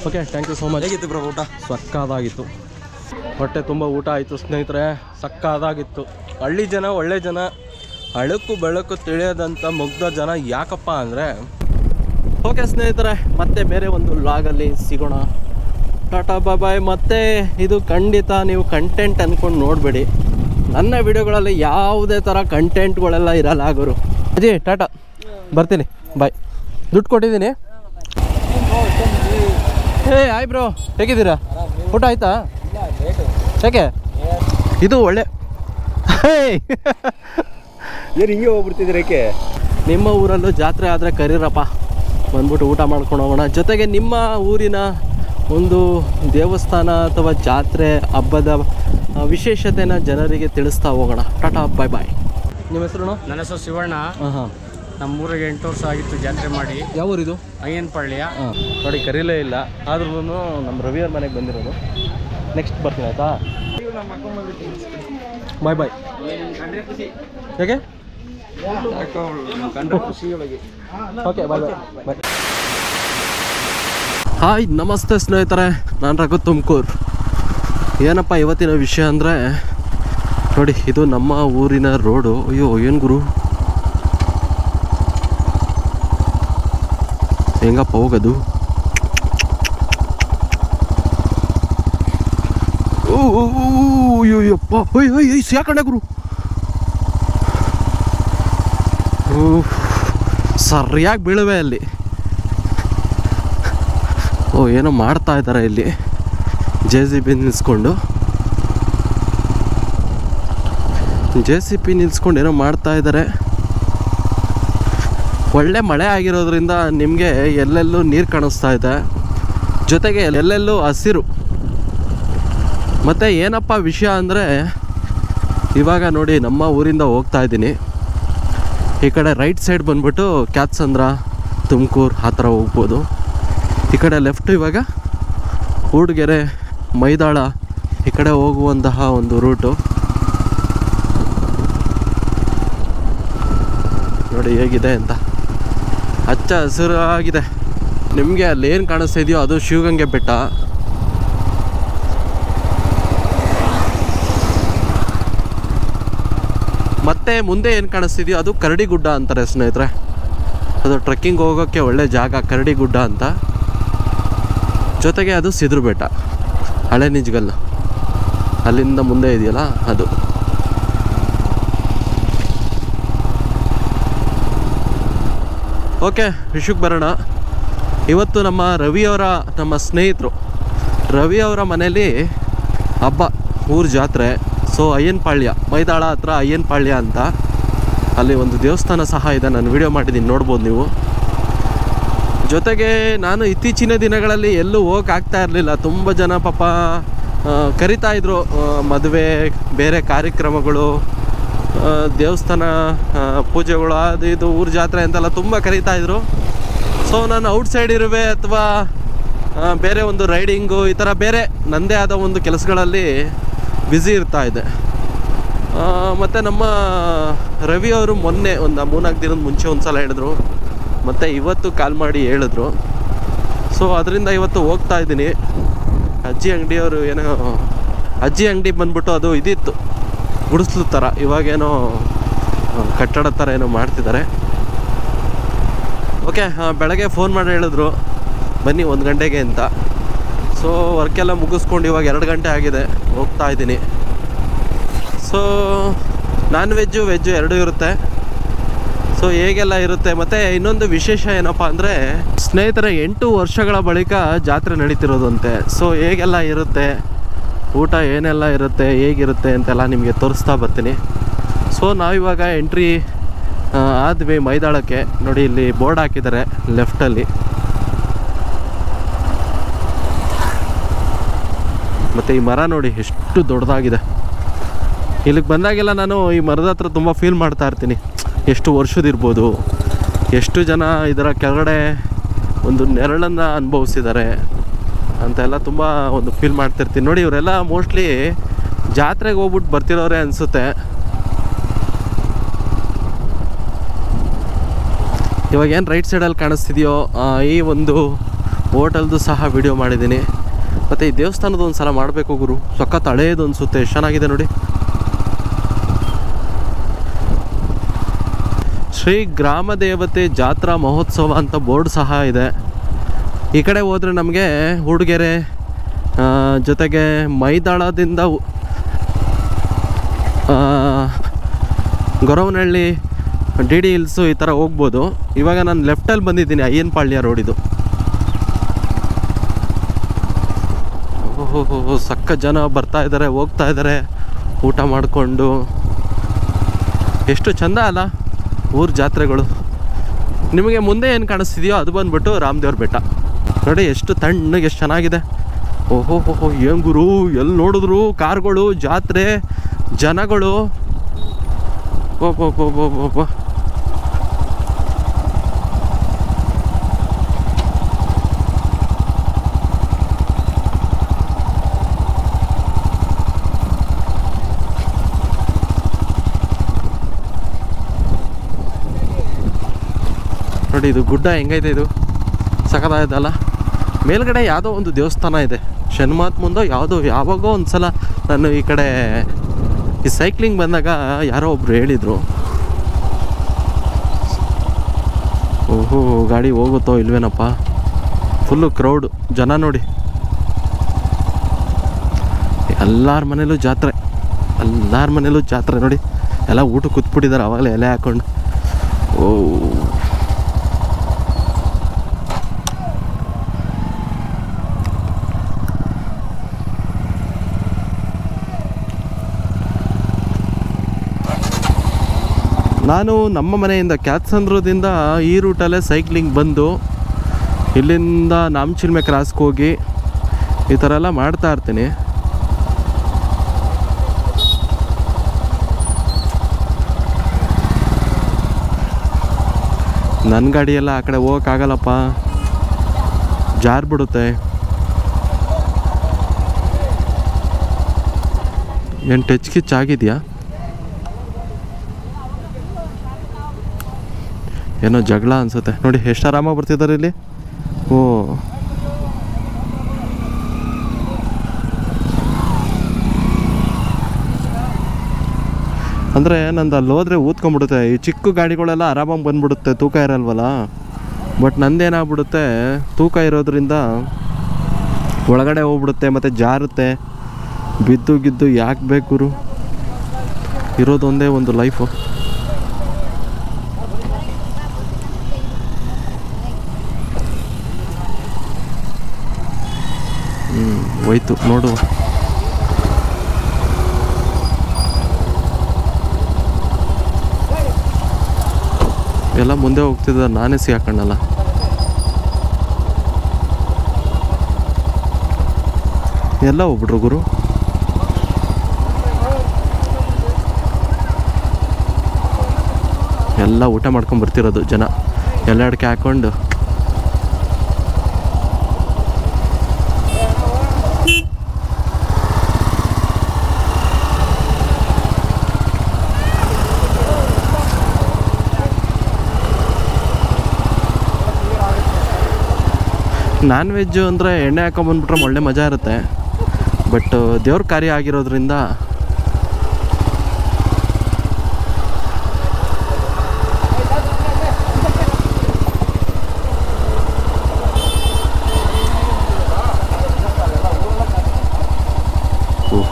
Okay, thank you so much. ಹೇಗಿತ್ತು bro ಊಟ? ಸಕ್ಕದಾಗಿತ್ತು, ಹೊಟ್ಟೆ ತುಂಬ ಊಟ ಆಯಿತು ಸ್ನೇಹಿತರೆ, ಸಕ್ಕದಾಗಿತ್ತು. ಹಳ್ಳಿ ಜನ ಒಳ್ಳೆ ಜನ, ಅಳಕು ಬೆಳಕು ತಿಳಿಯೋದಂಥ ಮುಗ್ಧ ಜನ. ಯಾಕಪ್ಪ ಅಂದರೆ ಓಕೆ ಸ್ನೇಹಿತರೆ, ಮತ್ತೆ ಬೇರೆ ಒಂದು ಲಾಗಲ್ಲಿ ಸಿಗೋಣ. ಟಾಟಾ ಬಾಯ್. ಮತ್ತೆ ಇದು ಖಂಡಿತ ನೀವು ಕಂಟೆಂಟ್ ಅಂದ್ಕೊಂಡು ನೋಡಬೇಡಿ. ನನ್ನ ವಿಡಿಯೋಗಳಲ್ಲಿ ಯಾವುದೇ ಥರ ಕಂಟೆಂಟ್ಗಳೆಲ್ಲ ಇರಲ್ಲ ಗುರು. ಅಜಿ ಟಾಟಾ, ಬರ್ತೀನಿ, ಬಾಯ್. ದುಡ್ಡು ಕೊಟ್ಟಿದ್ದೀನಿ. ಆಯ್ ಬ್ರೋ, ಹೇಗಿದ್ದೀರಾ? ಊಟ ಆಯ್ತಾ? ಯಾಕೆ ಇದು ಒಳ್ಳೆ ಏನು ಹಿಂಗೆ ಹೋಗ್ಬಿಡ್ತಿದ್ದೀರ? ಏಕೆ? ನಿಮ್ಮ ಊರಲ್ಲೂ ಜಾತ್ರೆ ಆದರೆ ಕರೀರಪ್ಪ, ಬಂದ್ಬಿಟ್ಟು ಊಟ ಮಾಡ್ಕೊಂಡು ಹೋಗೋಣ. ಜೊತೆಗೆ ನಿಮ್ಮ ಊರಿನ ಒಂದು ದೇವಸ್ಥಾನ ಅಥವಾ ಜಾತ್ರೆ ಹಬ್ಬದ ವಿಶೇಷತೆನ ಜನರಿಗೆ ತಿಳಿಸ್ತಾ ಹೋಗೋಣ. ಟಾಟಾ ಬಾಯ್ ಬಾಯ್. ನಿಮ್ಮ ಹೆಸರು? ನನ್ನ ಹೆಸರು ಶಿವಣ್ಣ. ಹಾಂ, ನಮ್ಮೂರಿಗೆ 8 ವರ್ಷ ಆಗಿತ್ತು ಜಾತ್ರೆ ಮಾಡಿ. ಯಾವ ಊರಿದು? ಅಯ್ಯನಪಾಳ್ಯ. ನೋಡಿ, ಕರೀಲೇ ಇಲ್ಲ, ಆದ್ರೂ ನಮ್ಮ ರವಿಯವ್ರ ಮನೆಗೆ ಬಂದಿರೋದು. ನೆಕ್ಸ್ಟ್ ಬರ್ತೀನಿ, ಆಯಿತಾ? ಬಾಯ್ ಬಾಯ್. ಹೇಗೆ? Okay, bye bye bye. Hi, ನಮಸ್ತೆ ಸ್ನೇಹಿತರೆ, ನಾನು ರಘು ತುಮಕೂರು. ಏನಪ್ಪ ಇವತ್ತಿನ ವಿಷಯ ಅಂದರೆ ನೋಡಿ, ಇದು ನಮ್ಮ ಊರಿನ ರೋಡು. ಅಯ್ಯೋ ಏನು ಗುರು, ಹೆಂಗಪ್ಪ ಹೋಗೋದು? ಅಯ್ಯೋಯ್ಯಪ್ಪ, ಯಾಕಂಡ ಗುರು, ಸರಿಯಾಗಿ ಬೀಳುವೆ ಅಲ್ಲಿ. ಏನೋ ಮಾಡ್ತಾ ಇದ್ದಾರೆ ಇಲ್ಲಿ, JCB ನಿಲ್ಸ್ಕೊಂಡು ಏನೋ ಮಾಡ್ತಾ ಇದ್ದಾರೆ. ಒಳ್ಳೆ ಮಳೆ ಆಗಿರೋದ್ರಿಂದ ನಿಮಗೆ ಎಲ್ಲೆಲ್ಲೂ ನೀರು ಕಾಣಿಸ್ತಾ ಇದೆ, ಜೊತೆಗೆ ಎಲ್ಲೆಲ್ಲೂ ಹಸಿರು. ಮತ್ತು ಏನಪ್ಪ ವಿಷಯ ಅಂದರೆ, ಇವಾಗ ನೋಡಿ ನಮ್ಮ ಊರಿಂದ ಹೋಗ್ತಾ ಇದ್ದೀನಿ. ಈ ಕಡೆ ರೈಟ್ ಸೈಡ್ ಬಂದ್ಬಿಟ್ಟು ಕ್ಯಾತ್ಸಂದ್ರ, ತುಮಕೂರು ಆ ಥರ ಹೋಗ್ಬೋದು. ಈ ಕಡೆ ಲೆಫ್ಟ್ ಇವಾಗ ಊಡ್ಗೆರೆ, ಮೈದಾಳ ಈ ಕಡೆ ಹೋಗುವಂತಹ ಒಂದು ರೂಟು. ನೋಡಿ ಹೇಗಿದೆ ಅಂತ, ಹಚ್ಚ ಹಸಿರಾಗಿದೆ. ನಿಮಗೆ ಅಲ್ಲೇನು ಕಾಣಿಸ್ತಾ ಇದೆಯೋ ಅದು ಶಿವಗಂಗೆ ಬೆಟ್ಟ. ಮತ್ತು ಮುಂದೆ ಏನು ಕಾಣಿಸ್ತಿದೆಯೋ ಅದು ಕರಡಿಗುಡ್ಡ ಅಂತಾರೆ ಸ್ನೇಹಿತರೆ. ಅದು ಟ್ರೆಕ್ಕಿಂಗ್ ಹೋಗೋಕ್ಕೆ ಒಳ್ಳೆ ಜಾಗ, ಕರಡಿಗುಡ್ಡ ಅಂತ. ಜೊತೆಗೆ ಅದು ಸಿದ್ರು ಬೆಟ್ಟ, ಹಳೆ ನಿಜ್ಗಲ್ಲು, ಅಲ್ಲಿಂದ ಮುಂದೆ ಇದೆಯಲ್ಲ ಅದು. ಓಕೆ, ವಿಷಯಕ್ಕೆ ಬರೋಣ. ಇವತ್ತು ನಮ್ಮ ಸ್ನೇಹಿತರು ರವಿಯವರ ಮನೇಲಿ ಹಬ್ಬ, ಊರು ಜಾತ್ರೆ. ಸೊ ಅಯ್ಯನಪಾಳ್ಯ, ಮೈದಾಳ ಹತ್ರ ಅಯ್ಯನಪಾಳ್ಯ ಅಂತ, ಅಲ್ಲಿ ಒಂದು ದೇವಸ್ಥಾನ ಸಹ ಇದೆ. ನಾನು ವಿಡಿಯೋ ಮಾಡಿದ್ದೀನಿ, ನೋಡ್ಬೋದು ನೀವು. ಜೊತೆಗೆ ನಾನು ಇತ್ತೀಚಿನ ದಿನಗಳಲ್ಲಿ ಎಲ್ಲೂ ಹೋಗೋಕ್ಕಾಗ್ತಾ ಇರಲಿಲ್ಲ. ತುಂಬ ಜನ ಪಾಪ ಕರಿತಾಯಿದ್ರು, ಮದುವೆ, ಬೇರೆ ಕಾರ್ಯಕ್ರಮಗಳು, ದೇವಸ್ಥಾನ ಪೂಜೆಗಳು, ಅದು ಇದು, ಊರು ಜಾತ್ರೆ ಅಂತೆಲ್ಲ ತುಂಬ ಕರಿತಾಯಿದ್ರು. ಸೊ ನಾನು ಔಟ್ಸೈಡ್ ಇರುವೆ ಅಥವಾ ಬೇರೆ ಒಂದು ರೈಡಿಂಗು, ಈ ಥರ ಬೇರೆ ನನ್ನದೇ ಆದ ಒಂದು ಕೆಲಸಗಳಲ್ಲಿ ಬ್ಯುಸಿ ಇರ್ತಾಯಿದ್ದೆ. ಮತ್ತು ನಮ್ಮ ರವಿಯವರು ಮೊನ್ನೆ ಒಂದು 3-4 ದಿನದ ಮುಂಚೆ ಒಂದು ಸಲ ಹೇಳಿದ್ರು, ಮತ್ತು ಇವತ್ತು ಕಾಲ್ ಮಾಡಿ ಹೇಳಿದ್ರು. ಸೊ ಅದರಿಂದ ಇವತ್ತು ಹೋಗ್ತಾ ಇದ್ದೀನಿ. ಅಜ್ಜಿ ಅಂಗಡಿಯವರು ಏನೋ, ಅಜ್ಜಿ ಅಂಗಡಿ ಬಂದ್ಬಿಟ್ಟು ಅದು ಇದಿತ್ತು, ಗುಡಿಸ್ಲು ಥರ, ಇವಾಗೇನೋ ಕಟ್ಟಡ ಥರ ಏನೋ ಮಾಡ್ತಿದ್ದಾರೆ. ಓಕೆ, ಬೆಳಗ್ಗೆ ಫೋನ್ ಮಾಡಿ ಹೇಳಿದ್ರು ಬನ್ನಿ 1 ಗಂಟೆಗೆ ಅಂತ. ಸೊ ವರ್ಕೆಲ್ಲ ಮುಗಿಸ್ಕೊಂಡು ಇವಾಗ 2 ಗಂಟೆ ಆಗಿದೆ, ಹೋಗ್ತಾ ಇದ್ದೀನಿ. ಸೊ ನಾನ್ ವೆಜ್ಜು ವೆಜ್ಜು ಎರಡೂ ಇರುತ್ತೆ. ಸೊ ಹೇಗೆಲ್ಲ ಇರುತ್ತೆ. ಮತ್ತು ಇನ್ನೊಂದು ವಿಶೇಷ ಏನಪ್ಪ ಅಂದರೆ ಸ್ನೇಹಿತರೆ, 8 ವರ್ಷಗಳ ಬಳಿಕ ಜಾತ್ರೆ ನಡೀತಿರೋದಂತೆ. ಸೊ ಹೇಗೆಲ್ಲ ಇರುತ್ತೆ, ಊಟ ಏನೆಲ್ಲ ಇರುತ್ತೆ, ಹೇಗಿರುತ್ತೆ ಅಂತೆಲ್ಲ ನಿಮಗೆ ತೋರಿಸ್ತಾ ಬರ್ತೀನಿ. ಸೊ ನಾವಿವಾಗ ಎಂಟ್ರಿ ಆದ್ವಿ ಮೈದಾಳಕ್ಕೆ. ನೋಡಿ ಇಲ್ಲಿ ಬೋರ್ಡ್ ಹಾಕಿದ್ದಾರೆ ಲೆಫ್ಟಲ್ಲಿ. ಮತ್ತು ಈ ಮರ ನೋಡಿ ಎಷ್ಟು ದೊಡ್ಡದಾಗಿದೆ. ಇಲ್ಲಿಗೆ ಬಂದಾಗೆಲ್ಲ ನಾನು ಈ ಮರದ ಹತ್ರ ತುಂಬ ಫೀಲ್ ಮಾಡ್ತಾ ಇರ್ತೀನಿ, ಎಷ್ಟು ವರ್ಷದಿರ್ಬೋದು, ಎಷ್ಟು ಜನ ಇದರ ಕೆಳಗಡೆ ಒಂದು ನೆರಳನ್ನು ಅನುಭವಿಸಿದ್ದಾರೆ ಅಂತೆಲ್ಲ ತುಂಬ ಒಂದು ಫೀಲ್ ಮಾಡ್ತಿರ್ತೀನಿ. ನೋಡಿ ಇವರೆಲ್ಲ ಮೋಸ್ಟ್ಲಿ ಜಾತ್ರೆಗೆ ಹೋಗ್ಬಿಟ್ಟು ಬರ್ತಿರೋರೆ ಅನಿಸುತ್ತೆ. ಇವಾಗ ಏನು ರೈಟ್ ಸೈಡಲ್ಲಿ ಕಾಣಿಸ್ತಿದೆಯೋ ಈ ಒಂದು ಹೋಟೆಲ್ದು ಸಹ ವಿಡಿಯೋ ಮಾಡಿದ್ದೀನಿ. ಮತ್ತು ಈ ದೇವಸ್ಥಾನದ ಒಂದು ಸಲ ಮಾಡಬೇಕು ಗುರು, ಸಖತ್ ಹಳೇದು ಅನಿಸುತ್ತೆ, ಎಷ್ಟು ಚೆನ್ನಾಗಿದೆ ನೋಡಿ. ಶ್ರೀ ಗ್ರಾಮ ದೇವತೆ ಜಾತ್ರಾ ಮಹೋತ್ಸವ ಅಂತ ಬೋರ್ಡ್ ಸಹ ಇದೆ. ಈ ಕಡೆ ಹೋದರೆ ನಮಗೆ ಹುಡುಗೆರೆ ಜೊತೆಗೆ ಮೈದಾಳದಿಂದ ಗೊರವನಹಳ್ಳಿ ಡಿ ಡಿ ಹಿಲ್ಸು ಈ ಥರ ಹೋಗ್ಬೋದು. ಇವಾಗ ನಾನು ಲೆಫ್ಟಲ್ಲಿ ಬಂದಿದ್ದೀನಿ, ಅಯ್ಯನಪಾಳ್ಯ ರೋಡಿದು. ಓಹೋ ಸಕ್ಕ ಜನ ಬರ್ತಾ ಇದ್ದಾರೆ, ಹೋಗ್ತಾ ಇದ್ದಾರೆ ಊಟ ಮಾಡಿಕೊಂಡು. ಎಷ್ಟು ಚಂದ ಅಲ್ಲ ಊರ ಜಾತ್ರೆಗಳು. ನಿಮಗೆ ಮುಂದೆ ಏನು ಕಾಣಿಸ್ತಿದೆಯೋ ಅದು ಬಂದ್ಬಿಟ್ಟು ರಾಮದೇವ್ರ ಬೆಟ್ಟ ನೋಡಿ, ಎಷ್ಟು ತಣ್ಣಗೆ ಎಷ್ಟು ಚೆನ್ನಾಗಿದೆ. ಓಹೋ ಏನು ಗುರು, ಎಲ್ಲಿ ನೋಡಿದ್ರು ಕಾರ್ಗಳು, ಜಾತ್ರೆ, ಜನಗಳು. ಓಹೋ ನೋಡಿ, ಇದು ಗುಡ್ಡ ಹೆಂಗೈತೆ, ಇದು ಸಖತ್ತಾಯ್ತಲ್ಲ. ಮೇಲ್ಗಡೆ ಯಾವುದೋ ಒಂದು ದೇವಸ್ಥಾನ ಇದೆ, ಶನ್ಮಾತ್ಮಂದೋ ಯಾವುದೋ. ಯಾವಾಗೋ ಒಂದು ಸಲ ನಾನು ಈ ಕಡೆ ಈ ಸೈಕ್ಲಿಂಗ್ ಬಂದಾಗ ಯಾರೋ ಒಬ್ರು ಹೇಳಿದರು. ಓಹೋ ಗಾಡಿ ಹೋಗುತ್ತೋ ಇಲ್ವೇನಪ್ಪ, ಫುಲ್ಲು ಕ್ರೌಡು ಜನ ನೋಡಿ. ಎಲ್ಲರ ಮನೇಲೂ ಜಾತ್ರೆ, ಎಲ್ಲರ ಮನೇಲೂ ಜಾತ್ರೆ ನೋಡಿ. ಎಲ್ಲ ಊಟ ಕೂತ್ಬಿಟ್ಟಿದ್ದಾರೆ ಆವಾಗಲೇ ಎಲೆ ಹಾಕ್ಕೊಂಡು. ಓ ನಾನು ನಮ್ಮ ಮನೆಯಿಂದ ಕ್ಯಾತ್ಸಂದ್ರದಿಂದ ಈ ರೂಟಲ್ಲೇ ಸೈಕ್ಲಿಂಗ್ ಬಂದು ಇಲ್ಲಿಂದ ನಾಮಚಿಲ್ಮೆ ಕ್ರಾಸ್ಗೆ ಹೋಗಿ ಈ ಥರ ಎಲ್ಲ ಮಾಡ್ತಾ ಇರ್ತೀನಿ. ನನ್ನ ಗಾಡಿಯೆಲ್ಲ ಆ ಕಡೆ ಹೋಗೋಕ್ಕಾಗಲ್ಲಪ್ಪ, ಜಾರ್ಬಿಡುತ್ತೆ. ಏನು ಟಚ್ ಕಿಚ್ ಆಗಿದೆಯಾ? ಏನೋ ಜಗಳ ಅನಿಸುತ್ತೆ ನೋಡಿ, ಎಷ್ಟು ಆರಾಮಾಗಿ ಬರ್ತಿದ್ದಾರೆ ಇಲ್ಲಿ. ಓ ಅಂದರೆ ನಂದು ಅಲ್ಲಿ ಹೋದರೆ ಊದ್ಕೊಂಡ್ಬಿಡುತ್ತೆ. ಈ ಚಿಕ್ಕ ಗಾಡಿಗಳೆಲ್ಲ ಆರಾಮಾಗಿ ಬಂದ್ಬಿಡುತ್ತೆ, ತೂಕ ಇರಲ್ವಲ್ಲ. ಬಟ್ ನಂದೇನಾಗ್ಬಿಡುತ್ತೆ, ತೂಕ ಇರೋದ್ರಿಂದ ಒಳಗಡೆ ಹೋಗ್ಬಿಡುತ್ತೆ, ಮತ್ತು ಜಾರುತ್ತೆ. ಬಿದ್ದು ಗಿದ್ದು ಯಾಕೆ ಬೇಕು, ಇರೋದೊಂದೇ ಒಂದು ಲೈಫು. ಹೋಯ್ತು ನೋಡು. ಎಲ್ಲ ಮುಂದೆ ಹೋಗ್ತಿದ್ದ, ನಾನೇ ಸಿಗಾಕಣ್ಣಲ್ಲ. ಎಲ್ಲ ಹೋಗ್ಬಿಟ್ರು ಗುರು. ಎಲ್ಲ ಊಟ ಮಾಡ್ಕೊಂಡು ಬರ್ತಿರೋದು ಜನ, ಎಲ್ಲ ಅಡಿಕೆ ಹಾಕ್ಕೊಂಡು. ನಾನ್ ವೆಜ್ಜು ಅಂದರೆ ಎಣ್ಣೆ ಹಾಕೊಂಬಂದ್ಬಿಟ್ರೆ ಒಳ್ಳೆ ಮಜಾ ಇರುತ್ತೆ. ಬಟ್ ದೇವ್ರ ಕಾರ್ಯ ಆಗಿರೋದ್ರಿಂದ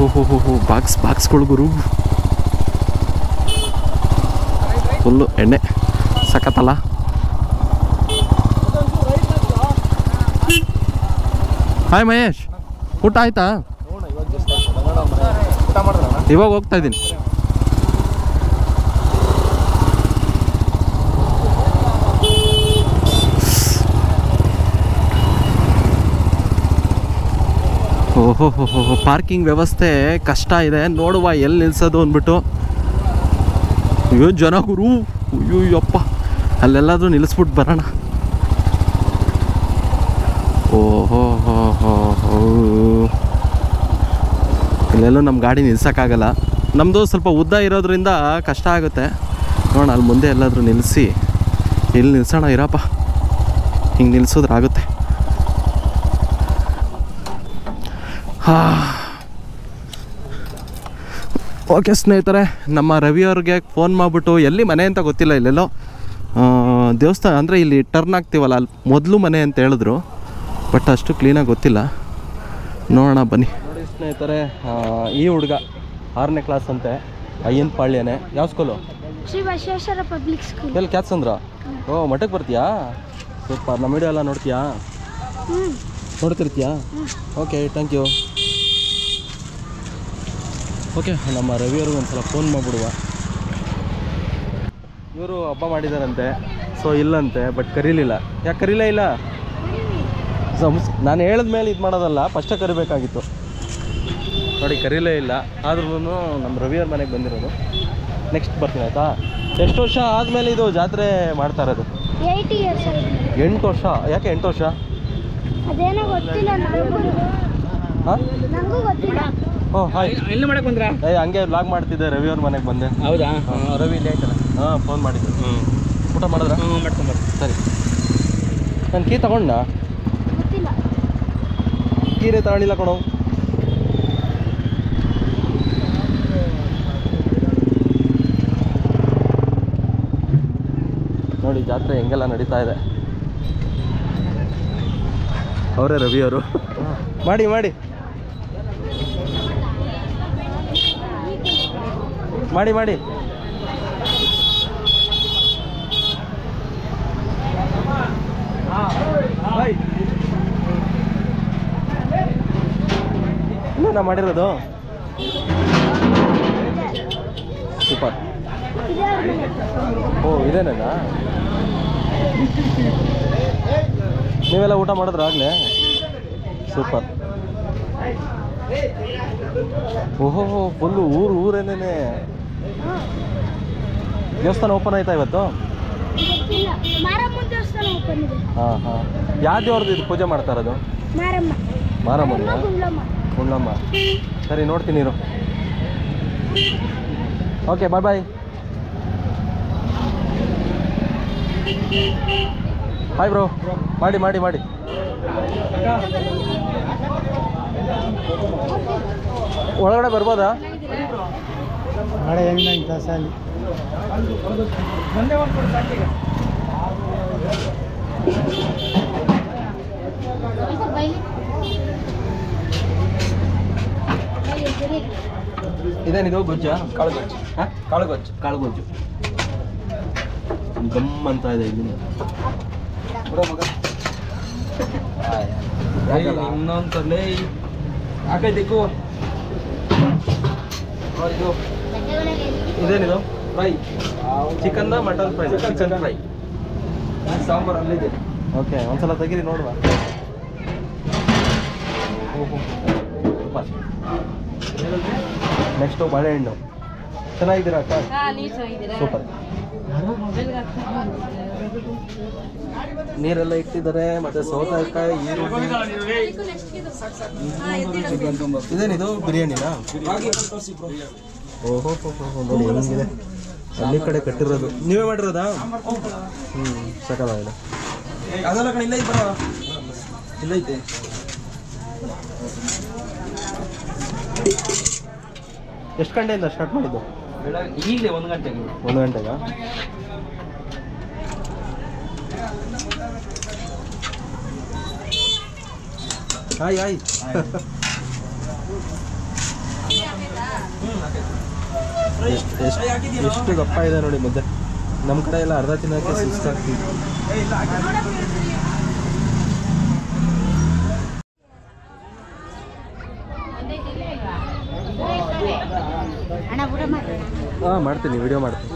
ಓಹೋ ಬಾಕ್ಸ್ಗಳು ಗುರು, ಫುಲ್ಲು ಎಣ್ಣೆ, ಸಖತ್ತಲ್ಲ. ಹಾಯ್ ಮಹೇಶ್, ಊಟ ಆಯ್ತಾ? ಇವಾಗ ಹೋಗ್ತಾ ಇದ್ದೀನಿ. ಓಹೋ ಪಾರ್ಕಿಂಗ್ ವ್ಯವಸ್ಥೆ ಕಷ್ಟ ಇದೆ, ನೋಡುವ ಎಲ್ಲಿ ನಿಲ್ಸೋದು ಅಂದ್ಬಿಟ್ಟು. ಅಯ್ಯೋ ಜನ ಗುರು, ಅಯ್ಯೋ ಅಪ್ಪ, ಅಲ್ಲೆಲ್ಲಾದರೂ ನಿಲ್ಲಿಸ್ಬಿಟ್ಟು ಬರೋಣ. ಓಹೋ ಇಲ್ಲೆಲ್ಲೂ ನಮ್ಮ ಗಾಡಿ ನಿಲ್ಸೋಕ್ಕಾಗಲ್ಲ, ನಮ್ಮದು ಸ್ವಲ್ಪ ಉದ್ದ ಇರೋದ್ರಿಂದ ಕಷ್ಟ ಆಗುತ್ತೆ. ನೋಡೋಣ ಅಲ್ಲಿ ಮುಂದೆ ಎಲ್ಲಾದರೂ ನಿಲ್ಲಿಸಿ, ಇಲ್ಲಿ ನಿಲ್ಸೋಣ ಇರಪ್ಪ, ಹಿಂಗೆ ನಿಲ್ಸೋದ್ರಾಗುತ್ತೆ. ಓಕೆ ಸ್ನೇಹಿತರೆ, ನಮ್ಮ ರವಿಯವ್ರಿಗೆ ಫೋನ್ ಮಾಡಿಬಿಟ್ಟು ಎಲ್ಲಿ ಮನೆ ಅಂತ ಗೊತ್ತಿಲ್ಲ, ಇಲ್ಲೆಲ್ಲೋ ದೇವಸ್ಥಾನ ಅಂದರೆ ಇಲ್ಲಿ ಟರ್ನ್ ಆಗ್ತೀವಲ್ಲ ಅಲ್ಲಿ ಮೊದಲು ಮನೆ ಅಂತ ಹೇಳಿದ್ರು, ಬಟ್ ಅಷ್ಟು ಕ್ಲೀನಾಗಿ ಗೊತ್ತಿಲ್ಲ. ನೋಡೋಣ ಬನ್ನಿ. ನೋಡಿ ಸ್ನೇಹಿತರೆ, ಈ ಹುಡುಗ 6ನೇ ಕ್ಲಾಸ್ ಅಂತೆ, ಅಯ್ಯನ ಪಾಳ್ಯನೇ. ಯಾವ school? Shri Basaveshwara public school. ಎಲ್ಲಿ ಕ್ಯಾತ್ಸಂದ್ರ? ಓ, ಮಠಕ್ಕೆ ಬರ್ತೀಯಾ? ಸೂಪರ್. ನಮ್ಮ ವಿಡಿಯೋ ಎಲ್ಲ ನೋಡ್ತೀಯಾ? ನೋಡ್ತಿರ್ತೀಯಾ? Okay, thank you. ಓಕೆ, ನಮ್ಮ ರವಿಯವ್ರಿಗೆ ಒಂದು ಸಲ ಫೋನ್ ಮಾಡಿಬಿಡುವ. ಇವರು ಹಬ್ಬ ಮಾಡಿದಾರಂತೆ, ಸೊ ಇಲ್ಲಂತೆ, ಬಟ್ ಕರೀಲಿಲ್ಲ. ಯಾಕೆ ಕರೀಲೇ ಇಲ್ಲ? ನಾನು ಹೇಳಿದ ಮೇಲೆ ಇದು ಮಾಡೋದಲ್ಲ, ಫಸ್ಟೇ ಕರಿಬೇಕಾಗಿತ್ತು. ನೋಡಿ, ಕರೀಲೇ ಇಲ್ಲ. ಆದ್ರೂ ನಮ್ಮ ರವಿಯವ್ರ ಮನೆಗೆ ಬಂದಿರೋದು. ನೆಕ್ಸ್ಟ್ ಬರ್ತೀನಿ, ಆಯಿತಾ? ಎಷ್ಟು ವರ್ಷ ಆದಮೇಲೆ ಇದು ಜಾತ್ರೆ ಮಾಡ್ತಾ ಇರೋದು? 8 years. 8 ವರ್ಷ? ಯಾಕೆ 8 ವರ್ಷ? ಅದೇನೋ ಗೊತ್ತಿಲ್ಲ ನನಗೂ. ಹಾಂ, ನನಗೂ ಗೊತ್ತಿಲ್ಲ. ಓ ಹಾಯ್. ಎಲ್ಲಿ ಮಾಡಕ್ಕೆ ಬಂದ್ರಾ? ಹಂಗೆ ವ್ಲಾಗ್ ಮಾಡ್ತಿದ್ದೆ, ರವಿಯವ್ರ ಮನೆಗೆ ಬಂದೆ. ಹೌದಾ? ರವಿ ಇಲ್ಲಿ ಆಯ್ತಲ್ಲ. ಹಾಂ, ಫೋನ್ ಮಾಡಿದ್ದೆ. ಊಟ ಮಾಡಿದ್ರಾ? ಮಾಡ್ಕೊಂಬರ್ತೀನಿ. ಸರಿ. ನಾನು ಕೀ ತಗೊಂಡ? ಗೊತ್ತಿಲ್ಲ. ಕೀರೆ ತಗೊಂಡಿಲ್ಲ ಕಣೋ. ನೋಡಿ ಜಾತ್ರೆ ಹೆಂಗೆಲ್ಲ ನಡೀತಾ ಇದೆ. ಅವರೇ ರವಿಯವರು. ಮಾಡಿ ಮಾಡಿ ಮಾಡಿ ಮಾಡಿ. ಇನ್ನೇನಾ ಮಾಡಿರೋದು? ಸೂಪರ್. ಓ, ಇದೇನೇನಾ? ನೀವೆಲ್ಲ ಊಟ ಮಾಡಿದ್ರ ಆಗಲೇ? ಸೂಪರ್. ಓಹೋ, ಫುಲ್ಲು ಊರೇನೇನೆ. ದೇವಸ್ಥಾನ ಓಪನ್ ಆಯ್ತಾ ಇವತ್ತು? ಗೊತ್ತಿಲ್ಲ. ಮಾರಮ್ಮನ ದೇವಸ್ಥಾನ ಓಪನ್ ಇದೆ. ಹಾಂ ಹಾಂ. ಯಾವ ದೇವ್ರದ್ದು ಇದು ಪೂಜೆ ಮಾಡ್ತಾ ಇರೋದು? ಮಾರಮ್ಮ. ಮಾರಮ್ಮನ? ಗುಂಡ್ಲಮ್ಮ. ಗುಂಡ್ಲಮ್ಮ. ಸರಿ, ನೋಡ್ತೀನಿ ಇರು. Okay, bye bye. Hi bro. ಮಾಡಿ ಮಾಡಿ ಮಾಡಿ. ಒಳಗಡೆ ಬರ್ಬೋದಾ? ನಾಳೆ ಹೆಂಗ್ ತಾಸಲ್ಲಿ ಇದೇನಿದು? ಗೊಜ್ಜ? ಕಾಳುಗೊಜ್ಜು. ಹಾಂ, ಕಾಳುಗೊಜ್ಜು. ಕಾಳುಗೊಜ್ಜು ಗಮ್ ಅಂತ ಇದೆ ಇಲ್ಲಿ. ಇನ್ನೊಂದು ಹಾಕೈತಿಕ್ಕು. ಇದು ಇದೇನಿದು? ಫ್ರೈ. ಚಿಕನ್ನ mutton fry? Chicken fry. Sambar ಅಲ್ಲಿದೆ. ಓಕೆ, ಒಂದ್ಸಲ ತೆಗೀರಿ ನೋಡುವ. ಓಹೋ, ಸೂಪರ್. ನೆಕ್ಸ್ಟು ಬಾಳೆಹಣ್ಣು. ಚೆನ್ನಾಗಿದ್ದೀರಾ ಅಕ್ಕ? ಸೂಪರ್. ನೀರೆಲ್ಲ ಇಟ್ಟಿದ್ದಾರೆ, ಮತ್ತೆ ಸೌತೆಕಾಯಿ, ಈರುಳ್ಳಿ. ಇದೇನಿದು? ಬಿರಿಯಾನಿನಾ? ಓಹೋ ನೋಡಿ ಹೆಂಗಿದೆ. ಅಲ್ಲಿ ಕಡೆ ಕಟ್ಟಿರೋದು ನೀವೇ ಮಾಡಿರೋದಾ? ಸಕಲಾಗಿದೆ. ಅದೆಲ್ಲ ಕಡೆ ಇಲ್ಲ ಬರ ಇಲ್ಲ ಐತೆ. ಎಷ್ಟು ಗಂಟೆಯಿಂದ ಸ್ಟಾರ್ಟ್ ಮಾಡಿದ್ದು? ಈಗಲೇ 1 ಗಂಟೆಗೆ. 1 ಗಂಟೆಗಾ? Hi hi. ಎಷ್ಟು ದಪ್ಪ ಇದೆ ನೋಡಿ ಮುದ್ದೆ. ನಮ್ಮ ಕಡೆ ಎಲ್ಲ ಅರ್ಧ ತಿನ್ನೋಕ್ಕೆ ಸುಸ್ತಾಗ್ತಿದೆ. ಹಾಂ, ಮಾಡ್ತೀನಿ, ವಿಡಿಯೋ ಮಾಡ್ತೀನಿ.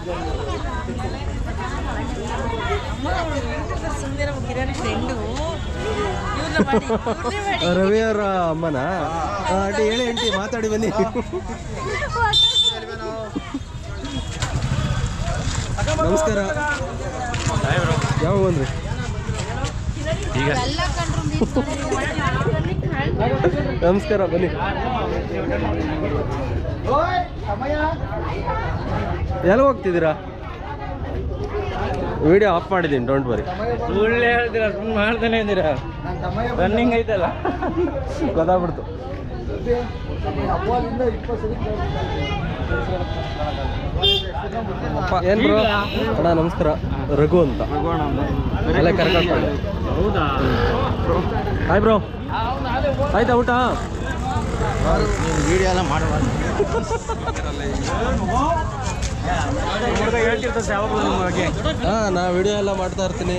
ರವಿ ಅವರ ಅಮ್ಮನ ಆಂಟಿ ಹೇಳಿ, ಆಂಟಿ ಮಾತಾಡಿ ಬನ್ನಿ. ನಮಸ್ಕಾರ. ಯಾವಾಗ ಬಂದ್ರಿ? ನಮಸ್ಕಾರ, ಬನ್ನಿ. ಎಲ್ಲ ಹೋಗ್ತಿದ್ದೀರಾ? ವಿಡಿಯೋ ಆಫ್ ಮಾಡಿದ್ದೀನಿ, ಡೋಂಟ್ ವರಿ. ಸುಳ್ಳು ಹೇಳ್ತೀರಾ? ಸುಮ್ಮನೆ ಮಾಡ್ತಾನೆ ಇದ್ದೀರಾ? ರನ್ನಿಂಗ್ ಐತಲ್ಲ, ಗೊತ್ತಾಗ್ಬಿಡ್ತು. ಏನು ಬ್ರೋ? ಅಣ್ಣ ನಮಸ್ಕಾರ, ರಘು ಅಂತ ಅಲ್ಲೇ ಕರ್ಕೊಂಡು. ಹಾಯ್ ಬ್ರೋ, ಆಯ್ತಾ ಊಟ? ವಿಡಿಯೋ ಎಲ್ಲ ಮಾಡಬಾರ್ದು. ಹಾಂ, ನಾ ವಿಡಿಯೋ ಎಲ್ಲ ಮಾಡ್ತಾ ಇರ್ತೀನಿ,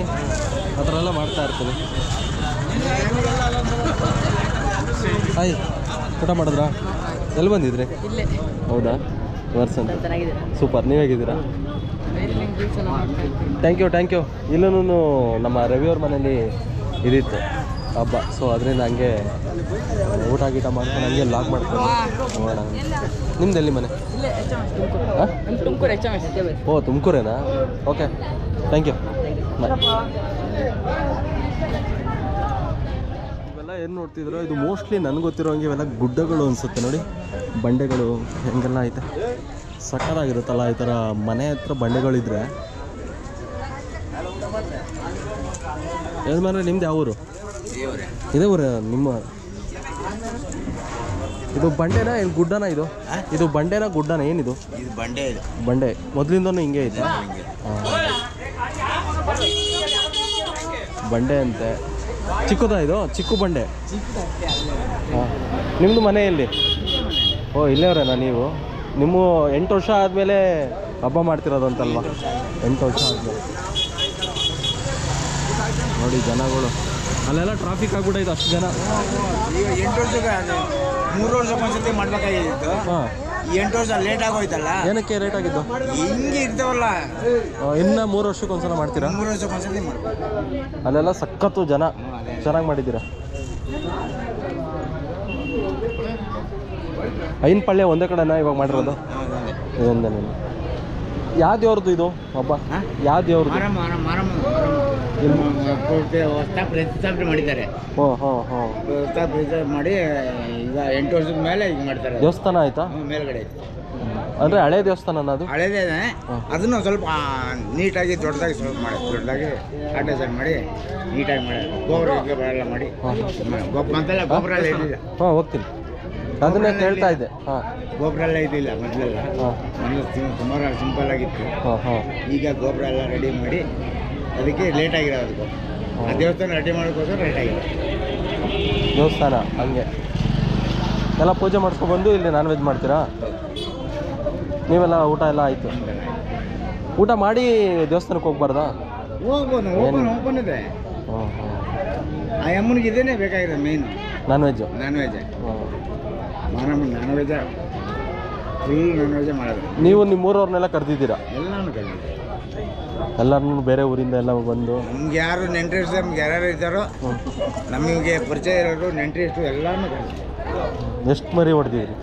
ಆ ಥರ ಎಲ್ಲ ಮಾಡ್ತಾ ಇರ್ತೀನಿ. ಹಾಯ್, ಊಟ ಮಾಡಿದ್ರಾ? ಎಲ್ಲಿ ಬಂದಿದ್ರಿ? ಹೌದಾ, ವರ್ಸನ್ ಸೂಪರ್. ನೀವು ಹೇಗಿದ್ದೀರಾ? Thank you. ಇಲ್ಲೂ ನಮ್ಮ ರವಿಯವ್ರ ಮನೇಲಿ ಇದಿತ್ತು ಹಬ್ಬ, ಸೊ ಅದರಿಂದ ಹಂಗೆ ಊಟ ಗೀಟ ಮಾಡ್ಕೊಂಡು ಹಂಗೆ ಲಾಗ್ ಮಾಡ್ಕೊಂಡು ನೋಡೋಣ. ನಿಮ್ದು ಎಲ್ಲಿ ಮನೆ? ಓ, ತುಮಕೂರೇನಾ? Okay, thank you. ಇವೆಲ್ಲ ಏನು ನೋಡ್ತಿದ್ರು, ಇದು ಮೋಸ್ಟ್ಲಿ ನನಗೆ ಗೊತ್ತಿರೋ ಹಂಗೆ ಇವೆಲ್ಲ ಗುಡ್ಡಗಳು ಅನಿಸುತ್ತೆ ನೋಡಿ. ಬಂಡೆಗಳು ಹೆಂಗೆಲ್ಲ ಐತೆ, ಸಕ್ಕತ್ತಾಗಿರುತ್ತಲ್ಲ ಈ ಥರ ಮನೆ ಹತ್ರ ಬಂಡೆಗಳಿದ್ರೆ. ಯಜಮಾನ್ರೆ ನಿಮ್ದು ಯಾವ ಊರು? ಇದೇ ಊರ ನಿಮ್ಮ? ಇದು ಬಂಡೆನಾ ಏನು ಗುಡ್ಡನಾ? ಇದು ಬಂಡೆನಾ ಗುಡ್ಡನಾ ಏನಿದು? ಇದು ಬಂಡೆ. ಬಂಡೆ ಮೊದಲಿಂದನೂ ಹಿಂಗೆ ಐತೆ? ಬಂಡೆ ಅಂತೆ. ಚಿಕ್ಕದಾ ಇದು? ಚಿಕ್ಕ ಬಂಡೆ. ಹಾಂ, ನಿಮ್ಮದು ಮನೆ ಎಲ್ಲಿ? ಓ, ಇಲ್ಲೇವ್ರೇನಾ ನೀವು? ನಿಮ್ಮ 8 ವರ್ಷ ಆದಮೇಲೆ ಹಬ್ಬ ಮಾಡ್ತಿರೋದಂತಲ್ವಾ? 8 ವರ್ಷ ಆದಮೇಲೆ ನೋಡಿ ಜನಗಳು. ಅಲ್ಲೆಲ್ಲ ಟ್ರಾಫಿಕ್ ಆಗ್ಬಿಟ್ಟೈತೆ, ಅಷ್ಟು ಜನ. ಈಗ 8 ವರ್ಷಕ್ಕೆ 3 ವರ್ಷಕ್ಕೆ ಒಂದ್ಸತಿ ಮಾಡ್ಬೇಕಾಗಿತ್ತು. ಹಾಂ, 8 ವರ್ಷ ಲೇಟ್ ಆಗೋಯ್ತಲ್ಲ. ಏನಕ್ಕೆ ಲೇಟ್ ಆಗಿದ್ದು? ಹಿಂಗೆ ಇರ್ತಾವಲ್ಲ, ಇನ್ನು 3 ವರ್ಷಕ್ಕೆ ಒಂದ್ಸಲ ಮಾಡ್ತೀರಾ? 3 ವರ್ಷಕ್ಕೆ ಒಂದ್ಸತಿ ಮಾಡ್ಬೇಕು. ಅಲ್ಲೆಲ್ಲ ಸಖತ್ತು ಜನ, ಚೆನ್ನಾಗಿ ಮಾಡಿದ್ದೀರಾ. ಐನ್ ಪಳ್ಳೆ ಒಂದೇ ಕಡೆನಾ ಇವಾಗ ಮಾಡಿರೋದು? ಇದೊಂದೇ. ಯಾವ ದೇವ್ರದ್ದು ಇದು ಹಬ್ಬ? ಯಾವ ದೇವ್ರದ್ದು? ಪ್ರತಿಷ್ಠಾಪನೆ ಮಾಡಿದ್ದಾರೆ. ಪ್ರತಿಷ್ಠಾಪನೆ ಮಾಡಿ ಈಗ 8 ವರ್ಷದ ಮೇಲೆ ಈಗ ಮಾಡ್ತಾರೆ. ದೇವಸ್ಥಾನ ಆಯ್ತಾ? ಮೇಲ್ಗಡೆ ಅಂದರೆ ಹಳೆ ದೇವಸ್ಥಾನ ಅದು? ಹಳೇದೇನೆ. ಅದನ್ನು ಸ್ವಲ್ಪ ನೀಟಾಗಿ ದೊಡ್ಡದಾಗಿ ಸ್ವಲ್ಪ ಮಾಡಿ, ದೊಡ್ಡದಾಗಿ ಅಟ್ಯಾಚ್ ಮಾಡಿ ನೀಟಾಗಿ ಮಾಡಿ, ಗೊಬ್ಬರ ಎಲ್ಲ ಮಾಡಿ. ಗೊಬ್ಬರ ಎಲ್ಲ ಇದಿಲ್ಲ. ಹಾಂ, ಹೋಗ್ತೀನಿ, ಅದನ್ನೇ ಕೇಳ್ತಾ ಇದ್ದೆ. ಹಾಂ, ಗೊಬ್ಬರ ಎಲ್ಲ ಇದಿಲ್ಲ ಮೊದಲೆಲ್ಲ. ಮೊದಲು ಸುಮಾರು ಸಿಂಪಲ್ ಆಗಿತ್ತು. ಈಗ ಗೊಬ್ಬರ ಎಲ್ಲ ರೆಡಿ ಮಾಡಿ ಅದಕ್ಕೆ ಲೇಟ್ ಆಗಿರೋದು. ಆ ದೇವಸ್ಥಾನ ರೆಡಿ ಮಾಡೋಕ್ಕೋಸ್ಕರ ಲೇಟ್ ಆಗಿದೆ. ದೇವಸ್ಥಾನ ಹಂಗೆ ಎಲ್ಲ ಪೂಜೆ ಮಾಡಿಸ್ಕೊಬಂದು ಇಲ್ಲಿ ನಾನ್ ವೆಜ್ ಮಾಡ್ತೀರಾ? ನೀವೆಲ್ಲ ಊಟ ಎಲ್ಲ ಆಯಿತು? ಊಟ ಮಾಡಿ ದೇವಸ್ಥಾನಕ್ಕೆ ಹೋಗ್ಬಾರ್ದಾ? ಹೋಗ್ಬೋದು, ಓಪನ್ ಇದೆ. ಆ ಅಮ್ಮನಿಗೆ ಇದೇನೆ ಬೇಕಾಗಿದೆ main, non veg. Non veg full non veg ಮಾಡೋದು. ನೀವು ನಿಮ್ಮೂರವ್ರನ್ನೆಲ್ಲ ಕರೆದಿದ್ದೀರಾ? ಎಲ್ಲಾನು ಕರೆದಿದ್ದೀವಿ. ಎಲ್ಲರೂ ಬೇರೆ ಊರಿಂದ ಎಲ್ಲ ಬಂದು. ನಮ್ಗೆ ಯಾರು ನೆಂಟರಿಷ್ಟ, ನಮ್ಗೆ ಯಾರ್ಯಾರು ಇದ್ದಾರೋ, ನಮಗೆ ಪರಿಚಯ ಇರೋರು ನೆಂಟರಿಷ್ಟು ಎಲ್ಲಾನು ಕರೆದಿದ್ದೀವಿ. ಎಷ್ಟು ಮರಿ ಹೊಡೆದಿದ್ರಿ?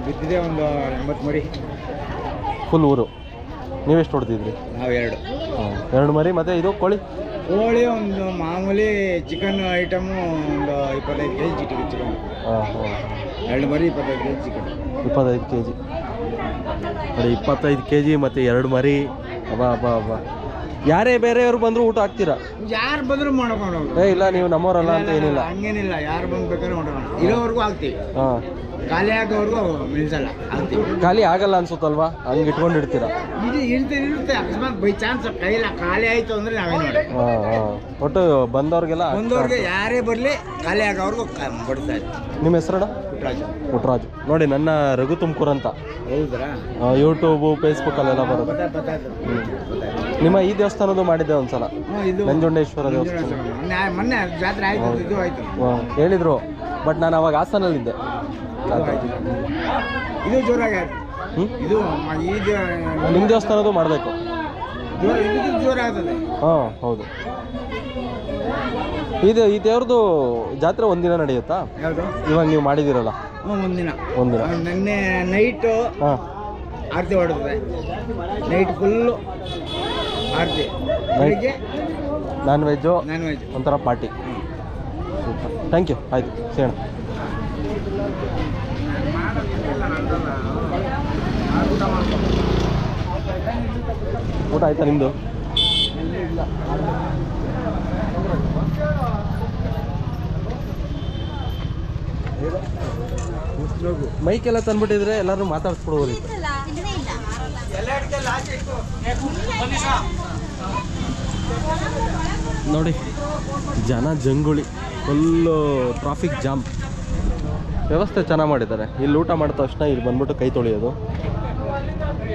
ಬಿದ್ದಿದೆ ಒಂದು 80 ಮರಿ. ಫುಲ್ ಊರು? ನೀವೆಷ್ಟು ಹೊಡೆದಿದ್ರಿ? ನಾವು 2. 2 ಮರಿ. ಮತ್ತು ಇದು ಕೋಳಿ ಒಂದು ಮಾಮೂಲಿ ಚಿಕನ್ ಐಟಮು ಒಂದು 25 kg ಚಿಕನ್. 2 ಮರಿ 25 kg ಚಿಕನ್. 25 kg ನೋಡಿ, 25 kg ಮತ್ತು 2 ಮರಿ. ಅಬ್ಬಾ. ಯಾರೇ ಬೇರೆಯವರು ಬಂದರೂ ಊಟ ಹಾಕ್ತೀರಾ? ಯಾರು ಬಂದರೂ ಮಾಡ್ಕೊಂಡು. ಇಲ್ಲ, ನೀವು ನಮ್ಮವರಲ್ಲ ಅಂತ ಏನಿಲ್ಲ? ಹಂಗೇನಿಲ್ಲ, ಯಾರು ಬಂದು ಬೇಕಾದ್ರೆ ಮಾಡ್ಕೊಂಡು ಇರೋವರೆಗೂ ಹಾಕ್ತೀವಿ. ಖಾಲಿ ಆಗೋವರೆಗೂ ನಿಲ್ಸಲ್ಲ, ಹಾಕ್ತೀವಿ. ಖಾಲಿ ಆಗಲ್ಲ ಅನ್ಸುತ್ತಲ್ವಾ? ಹಂಗೆ ಇಟ್ಕೊಂಡಿರ್ತೀರಾ? ಇರುತ್ತೆ. ಅಕಸ್ಮಾತ್ ಬೈ ಚಾನ್ಸ್ ಕೈಲ ಖಾಲಿ ಆಯಿತು ಅಂದರೆ ನಾವೇ ನೋಡಿ. ಒಟ್ಟು ಬಂದವ್ರಿಗೆಲ್ಲ ಯಾರೇ ಬರಲಿ ಖಾಲಿ ಆಗೋವರೆಗೂ ಬಡ್ತಾ ಇದ್ವಿ. ನಿಮ್ಮ ಹೆಸರಣ್ಣ? ಪುಟ್ಟರಾಜು. ನೋಡಿ, ನನ್ನ ರಘು ತುಮಕೂರು ಅಂತ. ಹೌದ್ರಾ? ಯೂಟ್ಯೂಬು ಫೇಸ್ಬುಕ್ಕಲ್ಲೆಲ್ಲ ಬರುತ್ತೆ. ನಿಮ್ಮ ಈ ದೇವಸ್ಥಾನದ್ದು ಮಾಡಿದ್ದೆ ಒಂದ್ಸಲ, ನಂಜುಂಡೇಶ್ವರ ದೇವಸ್ಥಾನ. ಮೊನ್ನೆ ಜಾತ್ರೆ ಆಯ್ತು. ಹೇಳಿದ್ರು, ಬಟ್ ನಾನು ಅವಾಗ ಹಾಸನಲ್ಲಿದ್ದೆ. ಇದು ಜೋರಾಗಿ ಇದು ನಿಮ್ಮ ದೇವಸ್ಥಾನದ್ದು ಮಾಡಬೇಕು. ಜೋರ ಆಗ್ತದೆ. ಹಾಂ, ಹೌದು. ಈ ದೇವ್ರದ್ದು ಜಾತ್ರೆ ಒಂದಿನ ನಡೆಯುತ್ತಾ? ಯಾವುದು? ಇವಾಗ ನೀವು ಮಾಡಿದಿರಲ್ಲ? ಒಂದಿನ. ನಿನ್ನೆ ನೈಟು ಆರತಿ ಹೊಡೆದ್ರೆ, ನೈಟ್ ಫುಲ್ಲು ಆರತಿ. ಬೆಳಿಗ್ಗೆ ನಾನ್ ವೆಜ್ಜು, ಒಂಥರ ಪಾರ್ಟಿ. Thank you. ಆಯಿತು, ಸೇಣ. ಊಟ ಆಯ್ತಾ ನಿಮ್ಮದು? ಮೈಕೆಲ್ಲ ತಂದ್ಬಿಟ್ಟಿದ್ರೆ ಎಲ್ಲರೂ ಮಾತಾಡ್ಸ್ಬಿಡ್ಬೋದು. ನೋಡಿ ಜನ ಜಂಗುಳಿ, ಫುಲ್ಲು ಟ್ರಾಫಿಕ್ ಜಾಮ್. ವ್ಯವಸ್ಥೆ ಚೆನ್ನಾಗಿ ಮಾಡಿದ್ದಾರೆ. ಇಲ್ಲಿ ಊಟ ಮಾಡಿದ ತಕ್ಷಣ ಇಲ್ಲಿ ಬಂದ್ಬಿಟ್ಟು ಕೈ ತೊಳೆಯೋದು,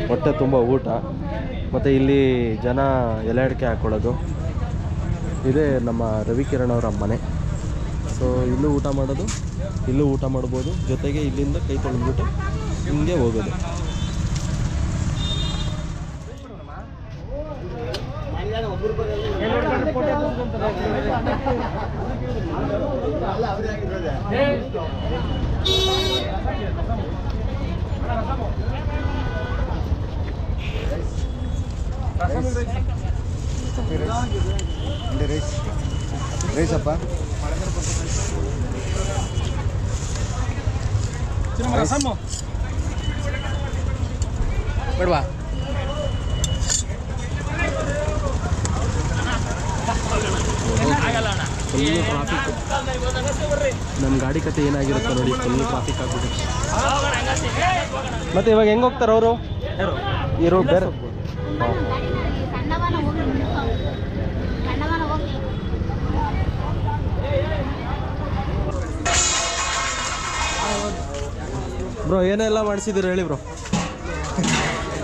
ಹೊಟ್ಟೆ ತುಂಬ ಊಟ, ಮತ್ತು ಇಲ್ಲಿ ಜನ ಎಲೆ ಅಡಿಕೆ ಹಾಕ್ಕೊಳ್ಳೋದು. ಇದೇ ನಮ್ಮ ರವಿಕಿರಣ್ ಅವರ ಮನೆ. ಸೊ ಇಲ್ಲೂ ಊಟ ಮಾಡೋದು, ಇಲ್ಲೂ ಊಟ ಮಾಡ್ಬೋದು, ಜೊತೆಗೆ ಇಲ್ಲಿಂದ ಕೈ ತೊಳೆದ್ಬಿಟ್ಟು ಹಿಂಗೆ ಹೋಗೋದು. ರೈಸಪ್ಪ ಬೇಡವಾ? Full traffic. ನಮ್ಮ ಗಾಡಿ ಕತೆ ಏನಾಗಿರುತ್ತೆ ನೋಡಿ, ಫುಲ್ಲು ಟ್ರಾಫಿಕ್ ಆಗ್ಬಿಟ್ಟು. ಮತ್ತೆ ಇವಾಗ ಹೆಂಗೆ ಹೋಗ್ತಾರೆ ಅವರು? ಇರೋ ಬೇರೆ ಬ್ರೋ ಏನೆಲ್ಲ ಮಾಡಿಸಿದ್ದೀರ ಹೇಳಿ ಬ್ರೋ,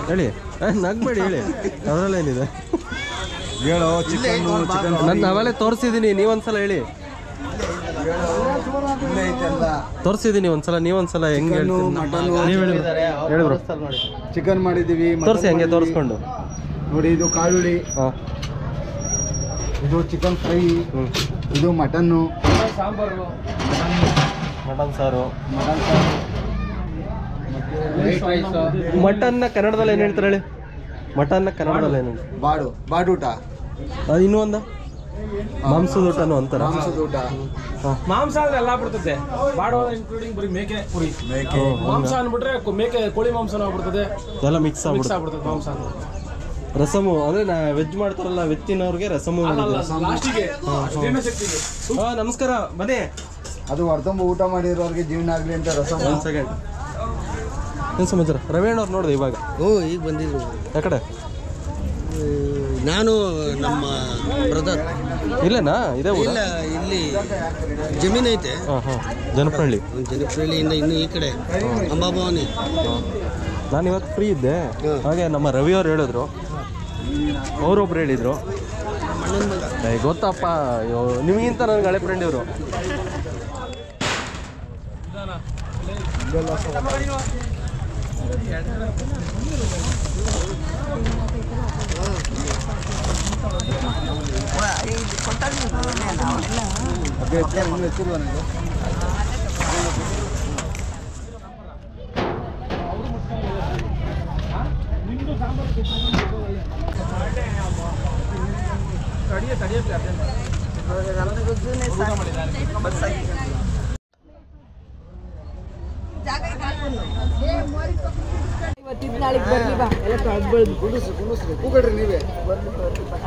ಹೇಳಿ. ನಗ್ಬೇಡಿ, ಹೇಳಿ, ಅದರಲ್ಲೇನಿದೆ ಹೇಳೋ. ನಾನು ಅವೆಲ್ಲ ತೋರಿಸಿದ್ದೀನಿ, ನೀವೊಂದ್ಸಲ ಹೇಳಿ. ತೋರಿಸಿದ್ದೀನಿ ಒಂದ್ಸಲ, ನೀವೊಂದ್ಸಲ ಹೆಂಗೆ ಹೇಳ್ತೀನಿ ನೀವು ಹೇಳಿ ಬ್ರೋ. ಚಿಕನ್ ಮಾಡಿದ್ದೀವಿ, ತೋರಿಸಿ ಹಂಗೆ ತೋರಿಸ್ಕೊಂಡು. ನೋಡಿ ಇದು ಕಾಳುಳಿ, ಇದು ಚಿಕನ್ ಫ್ರೈ, ಇದು ಮಟನ್ನು, ಮಟನ್ ಸಾರು. ಮಟನ್ ಮಟನ್ನ ಕನ್ನಡದಲ್ಲಿ ಏನು ಹೇಳ್ತಾರೆ ಹೇಳಿ? ಮಟನ್ನ ಕನ್ನಡದಲ್ಲಿ ಏನು? ಬಾಡೂಟ. ಇನ್ನೂ ಒಂದ ಮಾಂಸದ ಊಟನೂ ಅಂತಾರ. ಮಾಂಸ ಅಂದ್ರೆ ಎಲ್ಲ ಬಿಡ್ತದೆ, ಬಾಡೋ ಇನ್ಕ್ಲೂಡಿಂಗ್ ಬರೀ ಮೇಕೆ ಕುರಿ. ಮಾಂಸ ಅಂದ್ಬಿಟ್ರೆ ಮೇಕೆ ಕೋಳಿ ಮಾಂಸನೂ ಆಗ್ಬಿಡ್ತದೆ, ಎಲ್ಲ ಮಿಕ್ಸ್ ಆಗ್ಬಿಡ್ತದೆ ಮಾಂಸ. ರಸಮು ಅಂದ್ರೆ ವೆಜ್ ಮಾಡ್ತಾರಲ್ಲ, ವೆಜ್ ತಿನ್ನೋರ್ಗೆ ರಸಮು. ನಮಸ್ಕಾರ, ಬನ್ನಿ. ಅದು ಹೊರತಂಬ ಊಟ ಮಾಡಿರೋರಿಗೆ ಜೀವನ ಆಗ್ಲಿ ಅಂತ ರಸಮ್. ಒಂದು ಸೆಕೆಂಡ್, ಏನು ಸಮಾಚಾರ? ರವೀಣ್ ಅವ್ರು ನೋಡಿದೆ ಇವಾಗ. ಈಗ ಬಂದಿದ್ರು. ಯಾಕಡೆ? ನಾನು ನಮ್ಮ ಬ್ರದರ್. ಇಲ್ಲೇನಾ? ಇದೇ ಊರ? ಇಲ್ಲ, ಇಲ್ಲಿ ಜಮೀನು ಐತೆ. ಜನಪ್ರಹಳ್ಳಿ. ಜನಪ್ರಹಳ್ಳಿಯಿಂದ ಇನ್ನು ಈ ಕಡೆ ಅಂಬಾಭವಾನಿ. ನಾನು ಇವತ್ತು ಫ್ರೀ ಇದ್ದೆ, ಹಾಗೆ ನಮ್ಮ ರವಿ ಅವ್ರು ಹೇಳಿದ್ರು, ಅವರೊಬ್ರು ಹೇಳಿದ್ರು. ಗೊತ್ತಪ್ಪ, ನಿಮಗಿಂತ ನನಗೆ ಹಳೆ ಫ್ರೆಂಡ್ ಇವರು.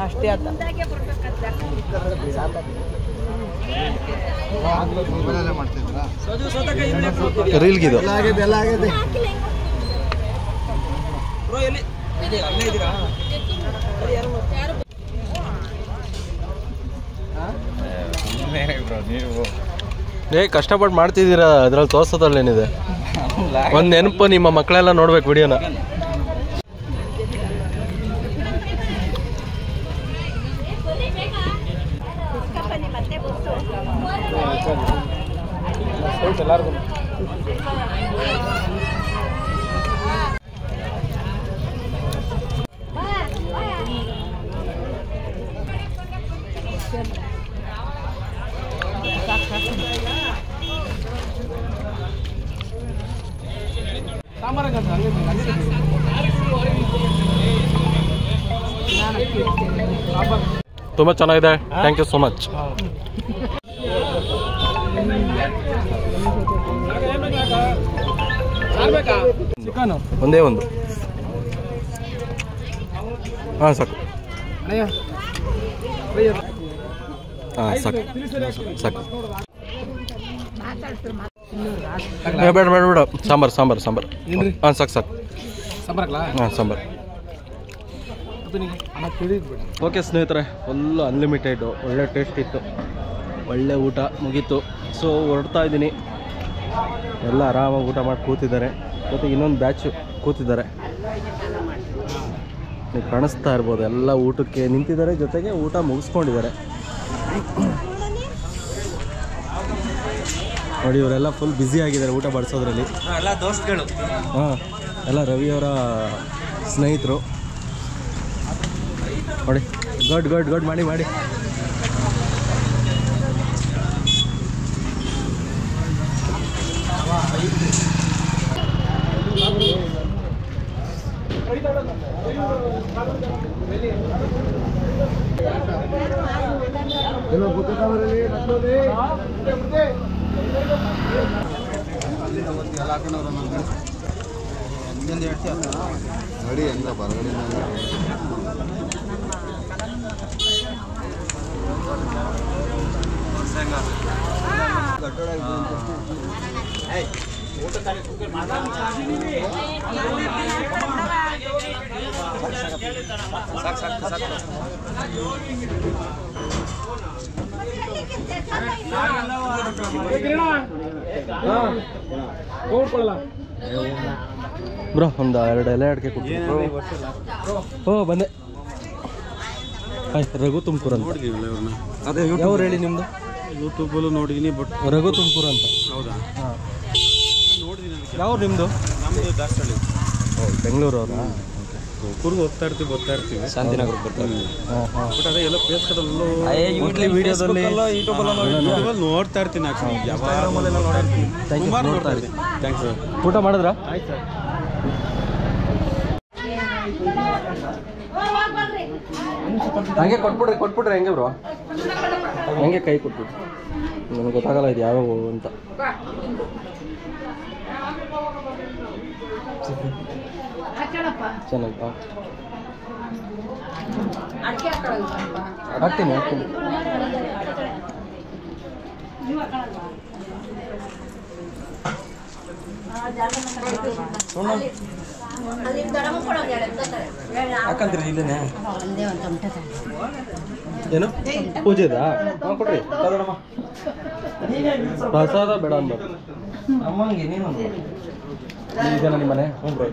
ಅಷ್ಟೇ ಅಂತ ರೀಲ್ಗಿದು ಕಷ್ಟಪಟ್ಟು ಮಾಡ್ತಿದ್ದೀರಾ, ಅದ್ರಲ್ಲಿ ತೋರ್ಸೋದ್ರಲ್ಲೇನಿದೆ? ಒಂದು ನೆನಪು, ನಿಮ್ಮ ಮಕ್ಕಳೆಲ್ಲ ನೋಡ್ಬೇಕು ವಿಡಿಯೋನ. ತುಂಬ ಚೆನ್ನಾಗಿದೆ, ಥ್ಯಾಂಕ್ ಯು ಸೋ ಮಚ್. ಒಂದೇ ಒಂದು. ಹಾಂ ಸಾಕು, ಹಾಂ ಸಾಕು ಸಾಕು. ಬೇಡ ಬೇಡ ಬೇಡ ಸಾಂಬಾರು ಸಾಂಬಾರು ಸಾಂಬಾರು ಹಾಂ ಸಾಕು ಸಾಕು ಸಾಂಬಾರಲ್ಲ ಹಾಂ ಸಾಂಬಾರು. ಓಕೆ ಸ್ನೇಹಿತರೆ, ಫುಲ್ಲು ಅನ್ಲಿಮಿಟೆಡು, ಒಳ್ಳೆ ಟೇಸ್ಟ್ ಇತ್ತು, ಒಳ್ಳೆ ಊಟ ಮುಗೀತು. ಸೊ ಹೊರಡ್ತಾ ಇದ್ದೀನಿ. ಎಲ್ಲ ಆರಾಮಾಗಿ ಊಟ ಮಾಡಿ ಕೂತಿದ್ದಾರೆ. ಮತ್ತು ಇನ್ನೊಂದು ಬ್ಯಾಚು ಕೂತಿದ್ದಾರೆ, ನೀವು ಕಾಣಿಸ್ತಾ ಇರ್ಬೋದು. ಎಲ್ಲ ಊಟಕ್ಕೆ ನಿಂತಿದ್ದಾರೆ, ಜೊತೆಗೆ ಊಟ ಮುಗಿಸ್ಕೊಂಡಿದ್ದಾರೆ. ನೋಡಿ ಇವರೆಲ್ಲ ಫುಲ್ ಬ್ಯುಸಿ ಆಗಿದ್ದಾರೆ ಊಟ ಬಡಿಸೋದ್ರಲ್ಲಿ. ಎಲ್ಲ ದೋಸ್ತಗಳು. ಹಾಂ, ಎಲ್ಲ ರವಿಯವರ ಸ್ನೇಹಿತರು. ನೋಡಿ ಗಡ್ ಗಡ್ ಗಡ್ ಮಾಡಿ ಮಾಡಿ. ನೋಡಿ ಎಲ್ಲ ಬರಗಡೆ ಬ್ರೋ ಒಂದು 2 ಎಲೆ ಅಡಿಕೆ ಕೊಡ್ತೀನಿ. ಓ ಬಂದೆ. ಹಾಯ್, ರಘು ತುಮಕೂರು ಅಂತ. ಅದೇ ಯಾವ್ರು ಹೇಳಿ ನಿಮ್ಮದು? ಯೂಟ್ಯೂಬಲ್ಲೂ ನೋಡಿದ್ದೀನಿ, ಬಟ್ ರಘು ತುಮಕೂರು ಅಂತ. ಹೌದಾ? ಹಾಂ, ನೋಡಿದ್ದೀನಿ. ಯಾವ್ರು ನಿಮ್ಮದು? ನಮ್ಮದು ದಾಸಹಳ್ಳಿ. ಬೆಂಗಳೂರು ಅವರಾ? ತುಮಕೂರ್ಗೆ ಹೋಗ್ತಾ ಇರ್ತೀವಿ. ಶಾಂತಿನಗರಕ್ಕೆ ಬರ್ತಾರೆ. ಹಾಂ ಹಾಂ. ಬಟ್ ಅದೇ ಎಲ್ಲ ಫೇಸ್ಬುಕ್ಕಲ್ಲೂ ವಿಡಿಯೋದಲ್ಲಿ ಯೂಟ್ಯೂಬಲ್ಲಿ ನೋಡ್ತಾ ಇರ್ತೀನಿ. ಆ್ಯಕ್ಚುಲಿ ಇನ್ಸ್ಟಾಗ್ರಾಮಲ್ಲೆಲ್ಲ ನೋಡಿರ್ತೀನಿ. ಸುಮಾರು ನೋಡ್ತಾ ಇರ್ತೀನಿ. Thanks sir. ಊಟ ಮಾಡಿದ್ರಾ? ಆಯ್ತು ಸರ್. ಹಂಗೆ ಕೊಟ್ಬಿಡ್ರಿ ಹೆಂಗೆ ಬ್ರೋ? ಹಂಗೆ ಕೈ ಕೊಟ್ಬಿಡ್ರಿ, ನನಗೆ ಗೊತ್ತಾಗಲ್ಲ ಇದು ಯಾವ್ಯಾವ ಅಂತ. ಚೆನ್ನಾಗಿ ಹಾಕ್ತೀನಿ. ಯಾಕಂತೀರಿ ಇದನ್ನೇ ಏನು ಪೂಜೆದಾ? ಹಾಂ ಕೊಡ್ರಿ. ಪ್ರಸಾದ ಬೇಡ ಅನ್ಬಾರ್ದು. ಅಮ್ಮಂಗೆ ನೀನು ಇದೇನಾ ನಿಮ್ಮ ಮನೆ? ಹ್ಞೂ ಬ್ರೋ.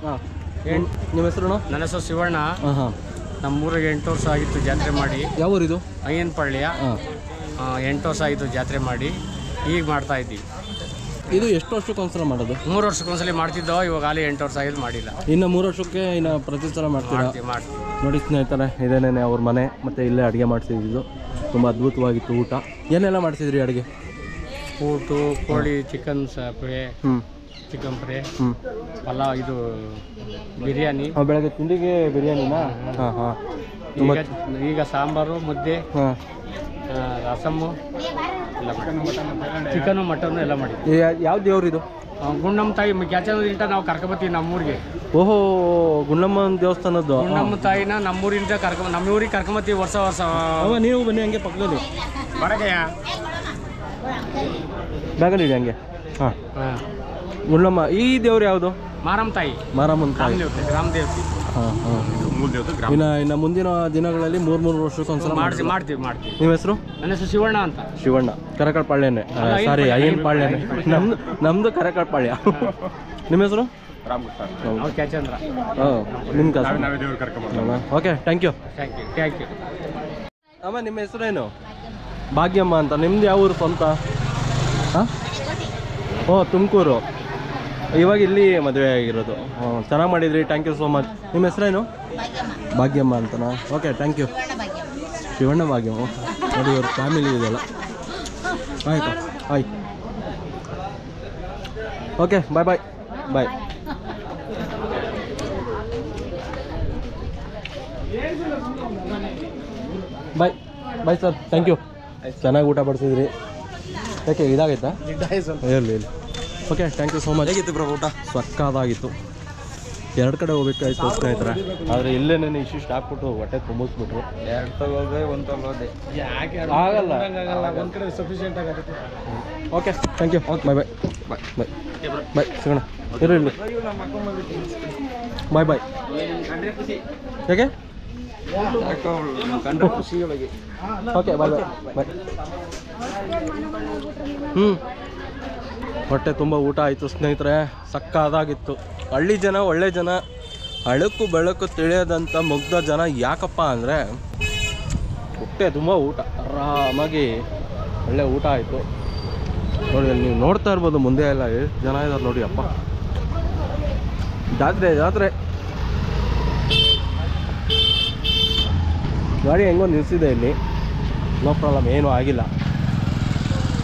ಹಾಂ, ನಿಮ್ಮ ಹೆಸರು? ನನ್ನ ಹೆಸರು ಶಿವಣ್ಣ. ಹಾಂ ಹಾಂ. ನಮ್ಮೂರಿಗೆ 8 ವರ್ಷ ಆಗಿತ್ತು ಜಾತ್ರೆ ಮಾಡಿ. ಯಾವ ಊರಿದು? ಅಯ್ಯನಪಳ್ಳಿಯ. ಹಾಂ. 8 ವರ್ಷ ಆಗಿತ್ತು ಜಾತ್ರೆ ಮಾಡಿ, ಈಗ ಮಾಡ್ತಾ ಇದ್ದೀವಿ. ಇದು ಎಷ್ಟು ವರ್ಷಕ್ಕೊಂದ್ಸಲ ಮಾಡೋದು? 3 ವರ್ಷಕ್ಕೊಂದ್ಸಲಿ ಮಾಡ್ತಿದ್ದೋ, ಇವಾಗ ಅಲ್ಲಿ 8 ವರ್ಷ ಆಗಿದ್ದು ಮಾಡಿಲ್ಲ. ಇನ್ನು 3 ವರ್ಷಕ್ಕೆ ಇನ್ನು ಪ್ರತಿ ಸಲ ಮಾಡ್ತೀರಾ? ಮಾಡ್ತೀವಿ. ನೋಡಿ ಸ್ನೇಹಿತರೆ, ಇದೇನೇನೆ ಅವ್ರ ಮನೆ. ಮತ್ತು ಇಲ್ಲೇ ಅಡುಗೆ ಮಾಡಿಸಿದ್ದು ತುಂಬ ಅದ್ಭುತವಾಗಿತ್ತು ಊಟ. ಏನೆಲ್ಲ ಮಾಡಿಸಿದ್ರಿ ಅಡುಗೆ? ಊಟು, ಕೋಳಿ, ಚಿಕನ್ ಫ್ರೈ, ಹ್ಞೂ, ಚಿಕನ್ ಫ್ರೈ, ಹ್ಞೂ, ಪಲಾವ್, ಇದು ಬಿರಿಯಾನಿ. ಬೆಳಗ್ಗೆ ತಿಂಡಿಗೆ ಬಿರಿಯಾನಿನಾ? ಹಾಂ ಹಾಂ. ಈಗ ಸಾಂಬಾರು, ಮುದ್ದೆ, ಹಾಂ, ರಸಮ್ಮು ಎಲ್ಲ ಮಾಡಿ, ಚಿಕನು ಮಟನ್ನು ಎಲ್ಲ ಮಾಡಿ. ಯಾವ ದೇವ್ರಿದು? ಗುಂಡಮ್ಮ ತಾಯಿ ಕ್ಯಾಚನದಿಂದ ನಾವು ಕರ್ಕೊಬತ್ತೀವಿ ನಮ್ಮೂರಿಗೆ. ಓಹೋ, ಗುಂಡಮ್ಮನ ದೇವಸ್ಥಾನದ್ದು. ಗುಂಡಮ್ಮ ತಾಯಿನ ನಮ್ಮೂರಿಂದ ನಮ್ಮೂರಿಗೆ ಕರ್ಕೊಂಬತ್ತೀವಿ ವರ್ಷ ವರ್ಷ. ಅವ ನೀವು ಬನ್ನಿ ಹಂಗೆ ಪಕ್ಕದಲ್ಲಿ ಬಡಗಯ್ಯ ಬ್ಯಾಗಲ್ಲಿ ಇಡಿ ಹಂಗೆ. ಹಾಂ, ಹಾಂ. ಗುಂಡಮ್ಮ. ಈ ದೇವ್ರು ಯಾವುದು? ಮಾರಮ್ಮ ತಾಯಿ, ಮಾರಮ್ಮನ ತಾಯಿ. ಗ್ರಾಮ ದೇವತೆ. ಹಾಂ ಹಾಂ. ಇನ್ನು ಮುಂದಿನ ದಿನಗಳಲ್ಲಿ 3 ವರ್ಷಕ್ಕೊಂದ್ಸಲ ಮಾಡ್ತೀವಿ. ನಿಮ್ಮ ಹೆಸರು? ನನ್ನ ಹೆಸರು ಶಿವಣ್ಣ ಅಂತ. ಶಿವಣ್ಣ. ಕರಕಳಪಾಳ್ಯನೇ, ಸಾರಿ ಅಯ್ಯನಪಾಳ್ಯನೇ. ನಮ್ಮದು ಕರಕಳಪಾಳ್ಯ. ನಿಮ್ಮ ಹೆಸರು? ನಾವು ಕ್ಯಾಚಂದ್ರ. ಹಾಂ, ನಿಮ್ಮ ಕಾಸು. Okay, thank you. Thank you. ಅಮ್ಮ, ನಿಮ್ಮ ಹೆಸರೇನು? ಭಾಗ್ಯಮ್ಮ ಅಂತ. ನಿಮ್ದು ಯಾವ ಊರು ಸ್ವಂತ? ಹಾಂ, ಓ ತುಮಕೂರು. ಇವಾಗ ಇಲ್ಲಿ ಮದುವೆ ಆಗಿರೋದು. ಹ್ಞೂ, ಚೆನ್ನಾಗಿ ಮಾಡಿದ್ರಿ. Thank you so much. ನಿಮ್ಮ ಹೆಸರೇನು? ಭಾಗ್ಯಮ್ಮ ಅಂತನಾ? Okay, thank you. Shivanna Bhagyamma. ನೋಡಿ ಇವ್ರ ಫ್ಯಾಮಿಲಿ ಇದೆಲ್ಲ. ಆಯ್ತಾ? ಆಯ್. Okay, bye bye bye. Bye bye sir, thank you. ಚೆನ್ನಾಗಿ ಊಟ ಬಡಿಸಿದ್ರಿ. ಯಾಕೆ ಇದಾಗೈತಾ? ಇರಲಿ. Okay, thank you so much. ಹೇಗಿತ್ತು ಬ್ರೋ ಊಟ? ಸಕ್ಕತ್ತಾಗಿತ್ತು. ಎರಡು ಕಡೆ ಹೋಗ್ಬೇಕಾಯ್ತು ಸ್ನೇಹಿತರೆ, ಆದರೆ ಇಲ್ಲೇ ನಾನು ಇಷ್ಟಿಷ್ಟು ಹಾಕ್ಬಿಟ್ಟು ಹೊಟ್ಟೆ ತುಂಬಿಸ್ಬಿಟ್ರು. ಎರಡು ತಗೋದೆ ಒಂದು ತಗೋದೆ ಯಾಕೆ ಆಗಲ್ಲ. ಒಂದು ಕಡೆ ಸಫಿಷಿಯೆಂಟ್ ಆಗುತ್ತೆ. Okay, thank you. Bye bye bye bye ಸಿಗೋಣ. ಇರು ಇಲ್ಲಿ. Bye bye. ಯಾಕೆ? Okay, bye bye bye. ಹೊಟ್ಟೆ ತುಂಬ ಊಟ ಆಯಿತು ಸ್ನೇಹಿತರೆ, ಸಕ್ಕದಾಗಿತ್ತು. ಹಳ್ಳಿ ಜನ ಒಳ್ಳೆ ಜನ, ಅಳಕು ಬೆಳಕು ತಿಳಿಯೋದಂಥ ಮುಗ್ಧ ಜನ. ಯಾಕಪ್ಪ ಅಂದರೆ ಹೊಟ್ಟೆ ತುಂಬ ಊಟ, ಆರಾಮಾಗಿ ಒಳ್ಳೆ ಊಟ ಆಯಿತು. ನೋಡಿ ನೀವು ನೋಡ್ತಾ ಇರ್ಬೋದು ಮುಂದೆ ಎಲ್ಲ ಎಷ್ಟು ಜನ ಇದ್ದಾರೆ ನೋಡಿ. ಅಪ್ಪ ಜಾತ್ರೆ ಜಾತ್ರೆ. ಗಾಡಿ ಹೆಂಗೋ ನಿಲ್ಲಿಸಿದೆ ಇಲ್ಲಿ, ನೋ ಪ್ರಾಬ್ಲಮ್, ಏನೂ ಆಗಿಲ್ಲ.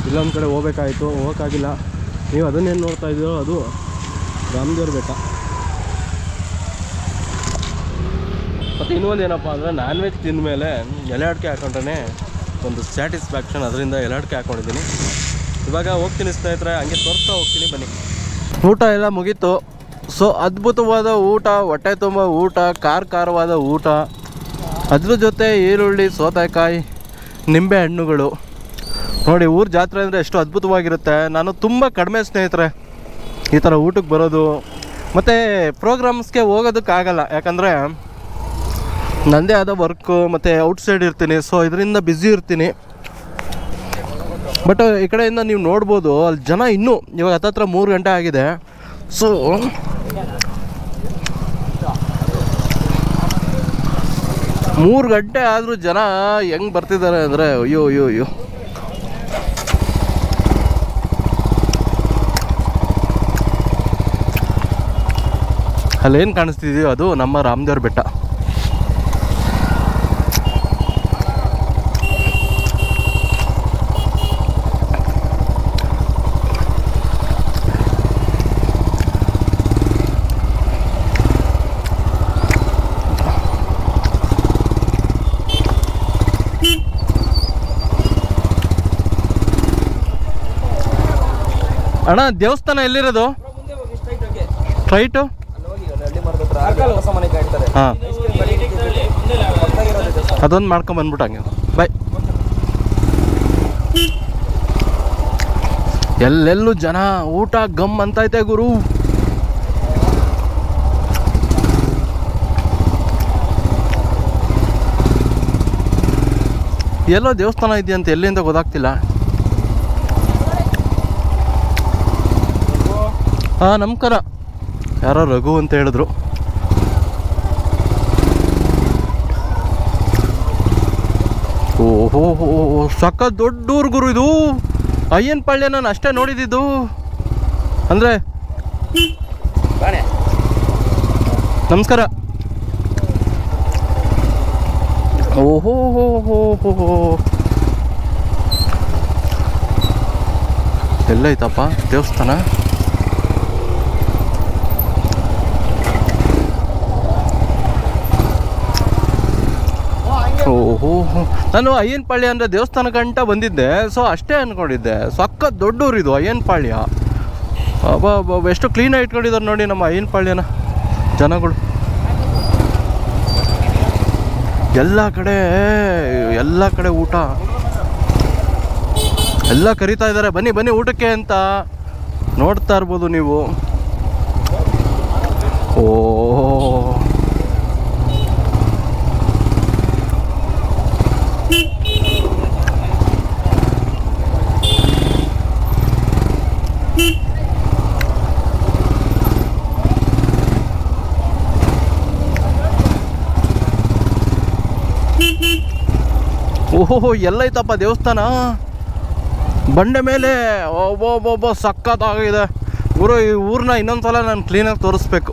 ಇಲ್ಲೊಂದು ಕಡೆ ಹೋಗ್ಬೇಕಾಯಿತು, ಹೋಗೋಕ್ಕಾಗಿಲ್ಲ. ನೀವು ಅದನ್ನೇನು ನೋಡ್ತಾ ಇದ್ದೀರೋ ಅದು ರಾಮದೇವ್ರ ಬೆಟ್ಟ. ಮತ್ತು ಇನ್ನೊಂದು ಏನಪ್ಪ ಅಂದರೆ ನಾನ್ ವೆಜ್ ತಿಂದ ಮೇಲೆ ಎಲೆ ಅಡಿಕೆ ಹಾಕೊಂಡ್ರೆ ಒಂದು ಸ್ಯಾಟಿಸ್ಫ್ಯಾಕ್ಷನ್, ಅದರಿಂದ ಎಲೆ ಅಡಿಕೆ ಹಾಕ್ಕೊಂಡಿದ್ದೀನಿ. ಇವಾಗ ಹೋಗ್ತೀನಿ ಸ್ನೇಹಿತರೆ, ಹಂಗೆ ತೋರಿಸ್ತಾ ಹೋಗ್ತೀನಿ ಬನ್ನಿ. ಊಟ ಎಲ್ಲ ಮುಗೀತು. ಸೊ ಅದ್ಭುತವಾದ ಊಟ, ಹೊಟ್ಟೆ ತುಂಬ ಊಟ, ಖಾರವಾದ ಊಟ, ಅದ್ರ ಜೊತೆ ಈರುಳ್ಳಿ, ಸೌತೆಕಾಯಿ, ನಿಂಬೆ ಹಣ್ಣುಗಳು. ನೋಡಿ ಊರು ಜಾತ್ರೆ ಅಂದರೆ ಎಷ್ಟು ಅದ್ಭುತವಾಗಿರುತ್ತೆ. ನಾನು ತುಂಬ ಕಡಿಮೆ ಸ್ನೇಹಿತರೆ ಈ ಥರ ಊಟಕ್ಕೆ ಬರೋದು, ಮತ್ತು ಪ್ರೋಗ್ರಾಮ್ಸ್ಗೆ ಹೋಗೋದಕ್ಕಾಗಲ್ಲ. ಯಾಕಂದರೆ ನನ್ನದೇ ಆದ ವರ್ಕು ಮತ್ತು ಔಟ್ಸೈಡ್ ಇರ್ತೀನಿ. ಸೊ ಇದರಿಂದ ಬ್ಯುಸಿ ಇರ್ತೀನಿ. ಬಟ್ ಈ ಕಡೆಯಿಂದ ನೀವು ನೋಡ್ಬೋದು, ಅಲ್ಲಿ ಜನ ಇನ್ನೂ ಇವಾಗ ಹತ್ತತ್ರ 3 ಗಂಟೆ ಆಗಿದೆ. ಸೊ 3 ಗಂಟೆ ಆದರೂ ಜನ ಹೆಂಗೆ ಬರ್ತಿದ್ದಾರೆ ಅಂದರೆ ಅಯ್ಯೋ ಅಯ್ಯೋ ಅಯ್ಯೋ. ಅಲ್ಲೇನು ಕಾಣಿಸ್ತಿದೆಯೋ ಅದು ನಮ್ಮ ರಾಮದೇವ್ರ ಬೆಟ್ಟ. ಅಣ್ಣ ದೇವಸ್ಥಾನ ಎಲ್ಲಿರೋದು? ಸ್ಟ್ರೈಟು? ಹಾಂ, ಅದೊಂದು ಮಾಡ್ಕೊಂಬಂದ್ಬಿಟ್ಟು ಹಂಗೆ ಬಾಯ್. ಎಲ್ಲೆಲ್ಲೂ ಜನ, ಊಟ ಗಮ್ ಅಂತೈತೆ ಗುರು. ಎಲ್ಲೋ ದೇವಸ್ಥಾನ ಇದೆಯಂತ, ಎಲ್ಲಿಂದ ಗೊತ್ತಾಗ್ತಿಲ್ಲ. ಹಾಂ ನಮಸ್ಕಾರ. ಯಾರೋ ರಘು ಅಂತ ಹೇಳಿದ್ರು. ಓಹೋ ಸಕ್ಕ ದೊಡ್ಡ ಊರು ಗುರು ಇದು. ಅಯ್ಯನಪಾಳ್ಯ ನಾನು ಅಷ್ಟೇ ನೋಡಿದ್ದು. ಅಂದರೆ ನಮಸ್ಕಾರ. ಓಹೋ ಹೋ ಹೋ ಹೋ ಹೋ, ಎಲ್ಲೈತಪ್ಪ ದೇವಸ್ಥಾನ? ಓಹೋ, ನಾನು ಅಯ್ಯನಪಾಳ್ಯ ಅಂದರೆ ದೇವಸ್ಥಾನ ಗಂಟ ಬಂದಿದ್ದೆ. ಸೊ ಅಷ್ಟೇ ಅಂದ್ಕೊಂಡಿದ್ದೆ. ಸಕ್ಕ ದೊಡ್ಡ ಊರು ಇದು ಅಯ್ಯನಪಾಳ್ಯ. ಎಷ್ಟು ಕ್ಲೀನಾಗಿ ಇಟ್ಕೊಂಡಿದ್ದಾರೆ ನೋಡಿ ನಮ್ಮ ಅಯ್ಯನಪಾಳ್ಯನ ಜನಗಳು. ಎಲ್ಲ ಕಡೆ ಊಟ, ಎಲ್ಲ ಕರಿತಾ ಇದ್ದಾರೆ ಬನ್ನಿ ಬನ್ನಿ ಊಟಕ್ಕೆ ಅಂತ. ನೋಡ್ತಾ ಇರ್ಬೋದು ನೀವು. ಓ ಓಹೋ, ಎಲ್ಲೈತಪ್ಪ ದೇವಸ್ಥಾನ ಬಂಡೆ ಮೇಲೆ. ಒಬ್ಬೊಬ್ಬೊಬ್ಬ ಸಕ್ಕತ್ತಾಗಿದೆ ಗುರು. ಈ ಊರನ್ನ ಇನ್ನೊಂದ್ಸಲ ನಾನು ಕ್ಲೀನಾಗಿ ತೋರಿಸ್ಬೇಕು.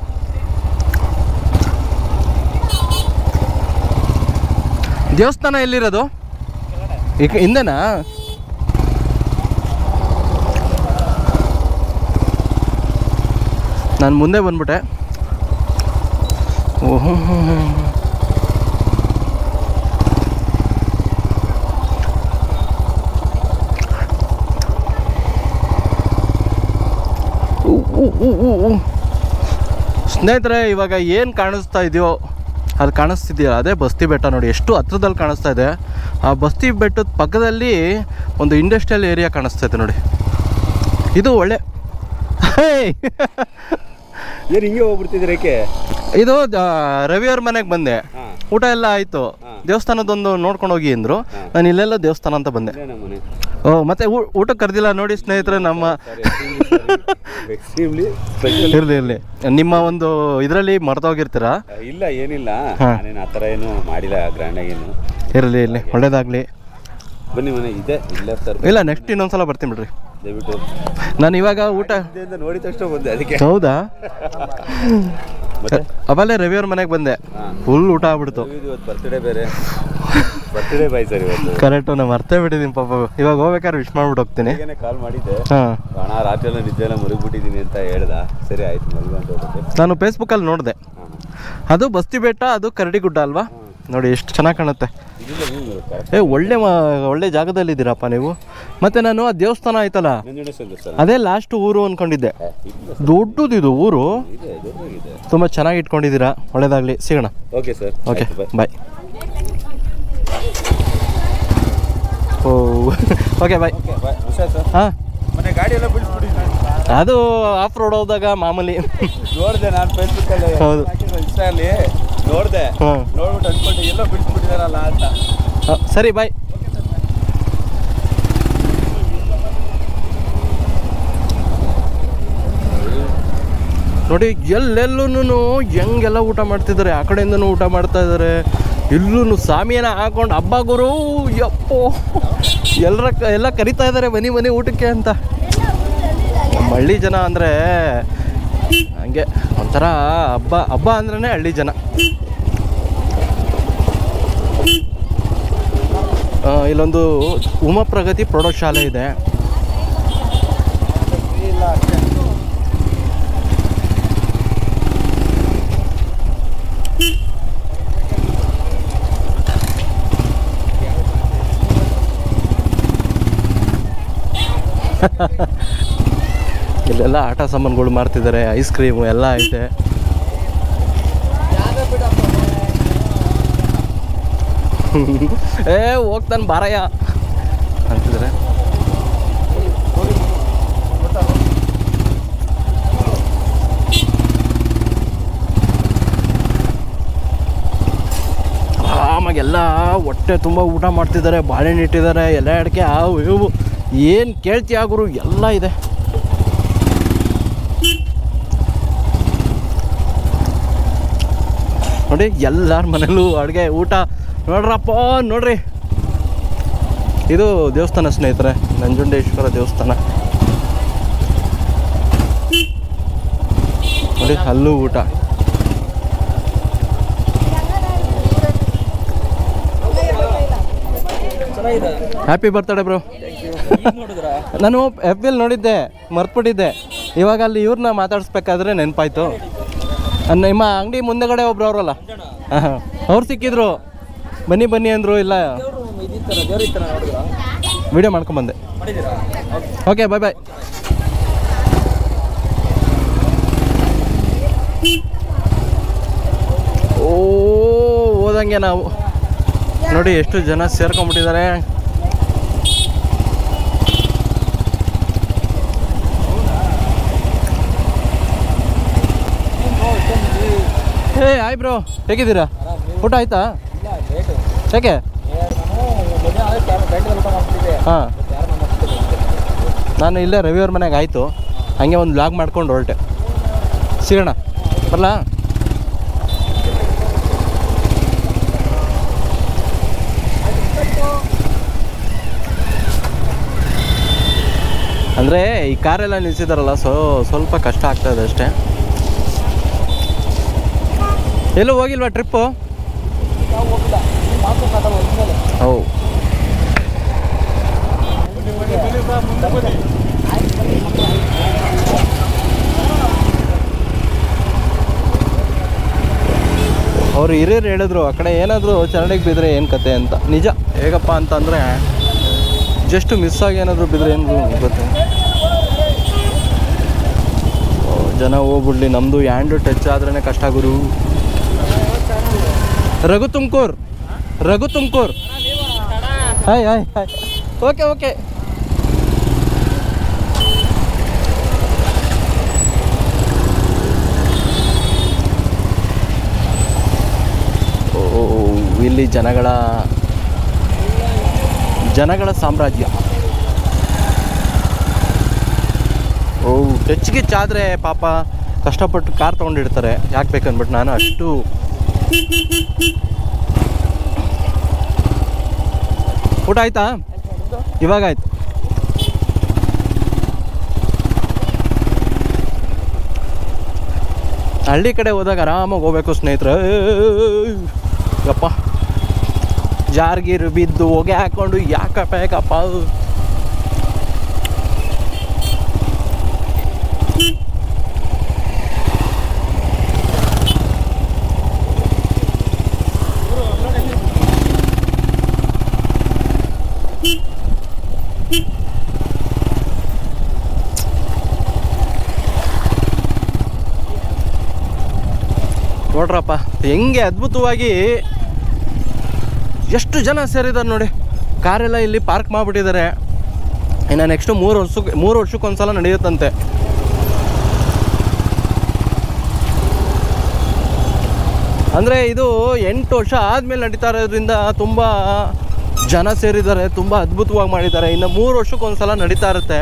ದೇವಸ್ಥಾನ ಎಲ್ಲಿರೋದು? ಈಗ ಹಿಂದೆನಾ? ನಾನು ಮುಂದೆ ಬಂದ್ಬಿಟ್ಟೆ. ಓಹೋ, ಸ್ನೇಹಿತರೆ, ಇವಾಗ ಏನು ಕಾಣಿಸ್ತಾ ಇದೆಯೋ ಅದು ಕಾಣಿಸ್ತಿದೆಯಲ್ಲ, ಅದೇ ಬಸ್ತಿ ಬೆಟ್ಟ. ನೋಡಿ ಎಷ್ಟು ಹತ್ರದಲ್ಲಿ ಕಾಣಿಸ್ತಾ ಇದೆ. ಆ ಬಸ್ತಿ ಬೆಟ್ಟದ ಪಕ್ಕದಲ್ಲಿ ಒಂದು ಇಂಡಸ್ಟ್ರಿಯಲ್ ಏರಿಯಾ ಕಾಣಿಸ್ತಾ ಇದೆ ನೋಡಿ. ಇದು ಒಳ್ಳೆ ಏನು ಹಿಂಗೆ ಹೋಗ್ಬಿಡ್ತಿದ್ರೇಕೆ? ಇದು ರವಿಯವ್ರ ಮನೆಗೆ ಬಂದೆ, ಊಟ ಎಲ್ಲ ಆಯಿತು, ದೇವಸ್ಥಾನದೊಂದು ನೋಡ್ಕೊಂಡು ಹೋಗಿ ಅಂದರು. ನಾನು ಇಲ್ಲೆಲ್ಲ ದೇವಸ್ಥಾನ ಅಂತ ಬಂದೆ. ಓ, ಮತ್ತೆ ಊಟಕ್ಕೆ ಕರೆದಿಲ್ಲ ನೋಡಿ ಸ್ನೇಹಿತರೆ. ನಮ್ಮ ಇರಲಿ ನಿಮ್ಮ ಒಂದು ಇದರಲ್ಲಿ ಮರ್ತೋಗಿರ್ತೀರಾ? ಇಲ್ಲ, ಏನಿಲ್ಲ, ನಾನೇನು ಆ ಥರ ಏನು ಮಾಡಿಲ್ಲ ಗ್ರ್ಯಾಂಡಾಗೇನು. ಇರಲಿ ಒಳ್ಳೇದಾಗಲಿ. ಬನ್ನಿ, ಮನೆ ಇದೆ ಇಲ್ಲ ಸರ್. ಇಲ್ಲ, ನೆಕ್ಸ್ಟ್ ಇನ್ನೊಂದ್ಸಲ ಬರ್ತೀನಿ ಬಿಡ್ರಿ. ದಯವಿಟ್ಟು. ನಾನು ಇವಾಗ ಊಟ ನೋಡಿದ ತಕ್ಷಣ ಬಂದೆ ಅದಕ್ಕೆ. ಹೌದಾ? ಅವಲ್ಲೇ ರವಿಯವ್ರ ಮನೆಗೆ ಬಂದೆ, ಫುಲ್ ಊಟ ಆಗ್ಬಿಡ್ತು. ಇವತ್ತು ಬರ್ತ್ಡೇ ಬೇರೆ, ಬರ್ತ್ಡೇ ಬಾಯ್ ಸರ್ ಇವತ್ತು. ಕರೆಕ್ಟು, ನಾನು ಮರ್ತೇ ಬಿಟ್ಟಿದ್ದೀನಿ ಪಾಪ. ಇವಾಗ ಹೋಗ್ಬೇಕಾದ್ರೆ ವಿಶ್ ಮಾಡ್ಬಿಟ್ಟು ಹೋಗ್ತೀನಿ. ಕಾಲ್ ಮಾಡಿದ್ದೆ, ಹಾಂ ಹಣ ರಾತ್ರಿ ಎಲ್ಲ ನಿದ್ದೆ ಎಲ್ಲ ಮರುಗ್ಬಿಟ್ಟಿದ್ದೀನಿ ಅಂತ ಹೇಳ್ದ. ಸರಿ ಆಯ್ತು, ಮಲ್ಗು ಅಂತ ಹೋಗುತ್ತೆ. ನಾನು ಫೇಸ್ಬುಕ್ಕಲ್ಲಿ ನೋಡಿದೆ, ಅದು ಬಸ್ತಿ ಬೆಟ್ಟ, ಅದು ಕರಡಿಗುಡ್ಡ ಅಲ್ವಾ? ನೋಡಿ ಎಷ್ಟು ಚೆನ್ನಾಗಿ ಕಾಣುತ್ತೆ. ಒಳ್ಳೆ ಜಾಗದಲ್ಲಿದ್ದೀರಪ್ಪ ನೀವು. ಮತ್ತೆ ನಾನು ಆ ದೇವಸ್ಥಾನ ಆಯ್ತಲ್ಲ, ಅದೇ ಲಾಸ್ಟ್ ಊರು ಅಂದ್ಕೊಂಡಿದ್ದೆ. ದೊಡ್ಡದಿದು ಊರು, ತುಂಬ ಚೆನ್ನಾಗಿ ಇಟ್ಕೊಂಡಿದ್ದೀರಾ. ಒಳ್ಳೇದಾಗಲಿ, ಸಿಗೋಣ. Okay sir. ಓಕೆ, ಬಾಯ್. ಓ ಓಕೆ, ಬಾಯ್. ಹಾಂ, ಮನೆ ಗಾಡಿ ಎಲ್ಲ ಬಿಡಿಸ್ಬಿಟ್ಟಿದ್ದೀನಿ. ಅದು ಆಫ್ ರೋಡ್ ಹೋದಾಗ ಮಾಮೂಲಿ ನೋಡಿದೆ ನಾನು ಫೇಸ್ಬುಕ್ಕಲ್ಲಿ, ಹೌದು, ಇನ್ಸ್ಟಾಲ್ಲಿ ನೋಡಿದೆ. ನೋಡ್ಬಿಟ್ಟು ಅನ್ಕೊಂಡು ಎಲ್ಲ ಬಿಡಿಸ್ಬಿಟ್ಟಿದಾರಲ್ಲ ಅಂತ. ಸರಿ, ಬಾಯ್. ನೋಡಿ ಎಲ್ಲೆಲ್ಲೂ ಹೆಂಗೆಲ್ಲ ಊಟ ಮಾಡ್ತಿದ್ದಾರೆ. ಆ ಕಡೆಯಿಂದನೂ ಊಟ ಮಾಡ್ತಾ ಇದ್ದಾರೆ, ಇಲ್ಲೂ ಸಾಮಿಯನ್ನ ಹಾಕೊಂಡು ಹಬ್ಬ ಗುರು ಯಪ್ಪೋ ಎಲ್ಲ ಕರಿತಾ ಇದ್ದಾರೆ ಬನ್ನಿ ಊಟಕ್ಕೆ ಅಂತ. ನಮ್ಮ ಹಳ್ಳಿ ಜನ ಅಂದರೆ ಹಂಗೆ ಒಂಥರ ಹಬ್ಬ ಅಂದ್ರೇ ಹಳ್ಳಿ ಜನ. ಇಲ್ಲೊಂದು ಉಮಾ ಪ್ರಗತಿ ಪ್ರೌಢಶಾಲೆ ಇದೆ. ಇಲ್ಲೆಲ್ಲ ಆಟ ಸಾಮಾನುಗಳು ಮಾರ್ತಿದ್ದಾರೆ, ಐಸ್ ಕ್ರೀಮು ಎಲ್ಲ ಐತೆ. ಹೋಗ್ತಾನೆ ಬಾರಯ್ಯ ಅಂತಿದ್ದಾರೆ. ಆರಾಮಾಗೆಲ್ಲ ಹೊಟ್ಟೆ ತುಂಬ ಊಟ ಮಾಡ್ತಿದ್ದಾರೆ. ಬಾಳೆಹಣ್ಣು ಇಟ್ಟಿದ್ದಾರೆ, ಎಲೆ ಅಡಿಕೆ, ಹಾವು ಇವು ಏನು ಕೇಳ್ತೀಯ ಗುರು, ಎಲ್ಲ ಇದೆ. ನೋಡಿ ಎಲ್ಲರ ಮನೇಲೂ ಅಡುಗೆ ಊಟ ನೋಡ್ರಪ್ಪ. ನೋಡ್ರಿ, ಇದು ದೇವಸ್ಥಾನ ಸ್ನೇಹಿತರೆ, ನಂಜುಂಡೇಶ್ವರ ದೇವಸ್ಥಾನ. ನೋಡಿ ಅಲ್ಲೂ ಊಟ. Happy birthday bro. ನಾನು FB ನೋಡಿದ್ದೆ, ಮರ್ತ್ಬಿಟ್ಟಿದ್ದೆ. ಇವಾಗ ಅಲ್ಲಿ ಇವ್ರನ್ನ ಮಾತಾಡಿಸ್ಬೇಕಾದ್ರೆ ನೆನಪಾಯ್ತು. ನಿಮ್ಮ ಅಂಗಡಿ ಮುಂದೆಗಡೆ ಒಬ್ರು ಅವರಲ್ಲ, ಅವ್ರು ಸಿಕ್ಕಿದ್ರು, ಬನ್ನಿ ಅಂದರು. ಇಲ್ಲ, ವಿಡಿಯೋ ಮಾಡ್ಕೊಂಬಂದೆ. ಓಕೆ, ಬಾಯ್. ಹೋದಂಗೆ ನಾವು ನೋಡಿ ಎಷ್ಟು ಜನ ಸೇರ್ಕೊಂಡ್ಬಿಟ್ಟಿದ್ದಾರೆ. ಹಾಯ್ ಬ್ರೋ, ಹೇಗಿದ್ದೀರಾ? ಊಟ ಆಯ್ತಾ? ಯಾಕೆ? ಹಾಂ, ನಾನು ಇಲ್ಲೇ ರವಿಯವ್ರ ಮನೆಗೆ ಆಯಿತು, ಹಂಗೆ ಒಂದು ವ್ಲಾಗ್ ಮಾಡ್ಕೊಂಡು ಹೊರಟೆ. ಸಿಗೋಣ, ಬರಲಾ? ಅಂದರೆ ಈ ಕಾರೆಲ್ಲ ನಿಲ್ಸಿದಾರಲ್ಲ, ಸ್ವಲ್ಪ ಕಷ್ಟ ಆಗ್ತಾಯಿದೆ ಅಷ್ಟೇ. ಎಲ್ಲೂ ಹೋಗಿಲ್ವಾ ಟ್ರಿಪ್ಪು? ಹೌದು, ಅವರು ಹಿರಿಯರು ಹೇಳಿದ್ರು ಆ ಕಡೆ ಏನಾದರೂ ಚರಂಡಿಗೆ ಬಿದ್ದರೆ ಏನು ಕತೆ ಅಂತ. ನಿಜ, ಹೇಗಪ್ಪ ಅಂತಂದರೆ ಜಸ್ಟ್ ಮಿಸ್ ಆಗಿ ಏನಾದರೂ ಬಿದ್ದರೆ ಏನು ಗೊತ್ತೆ. ಜನ ಹೋಗ್ಬಿಡ್ಲಿ, ನಮ್ಮದು ಹ್ಯಾಂಡು ಟಚ್ ಆದ್ರೇ ಕಷ್ಟ ಗುರು. Raghu Tumkur hi hi hi. Okay okay. ಇಲ್ಲಿ ಜನಗಳ ಸಾಮ್ರಾಜ್ಯ. ಟಚ್ ಗಿಚ್ ಆದರೆ ಪಾಪ ಕಷ್ಟಪಟ್ಟು ಕಾರ್ ತೊಗೊಂಡಿರ್ತಾರೆ, ಯಾಕೆ ಬೇಕಂದ್ಬಿಟ್ಟು ನಾನು ಅಷ್ಟು. ಊಟ ಆಯ್ತಾ? ಇವಾಗ ಆಯ್ತು. ಹಳ್ಳಿ ಕಡೆ ಹೋದಾಗ ಆರಾಮಾಗಿ ಹೋಗ್ಬೇಕು ಸ್ನೇಹಿತರೆ. ಯಪ್ಪ ಜಾರ್ಗೀರು ಬಿದ್ದು ಹೊಗೆ ಹಾಕ್ಕೊಂಡು ಯಾಕಪ್ಪ. ನೋಡ್ರಪ್ಪ ಹೆಂಗೆ ಅದ್ಭುತವಾಗಿ ಎಷ್ಟು ಜನ ಸೇರಿದ್ದಾರೆ ನೋಡಿ. ಕಾರೆಲ್ಲ ಇಲ್ಲಿ ಪಾರ್ಕ್ ಮಾಡಿಬಿಟ್ಟಿದ್ದಾರೆ. ಇನ್ನು ನೆಕ್ಸ್ಟು 3 ವರ್ಷಕ್ಕೊಂದ್ಸಲ ನಡೆಯುತ್ತಂತೆ. ಅಂದರೆ ಇದು 8 ವರ್ಷ ಆದಮೇಲೆ ನಡೀತಾ ಇರೋದ್ರಿಂದ ತುಂಬ ಜನ ಸೇರಿದ್ದಾರೆ, ತುಂಬ ಅದ್ಭುತವಾಗಿ ಮಾಡಿದ್ದಾರೆ. ಇನ್ನು 3 ವರ್ಷಕ್ಕೊಂದ್ಸಲ ನಡೀತಾ ಇರುತ್ತೆ.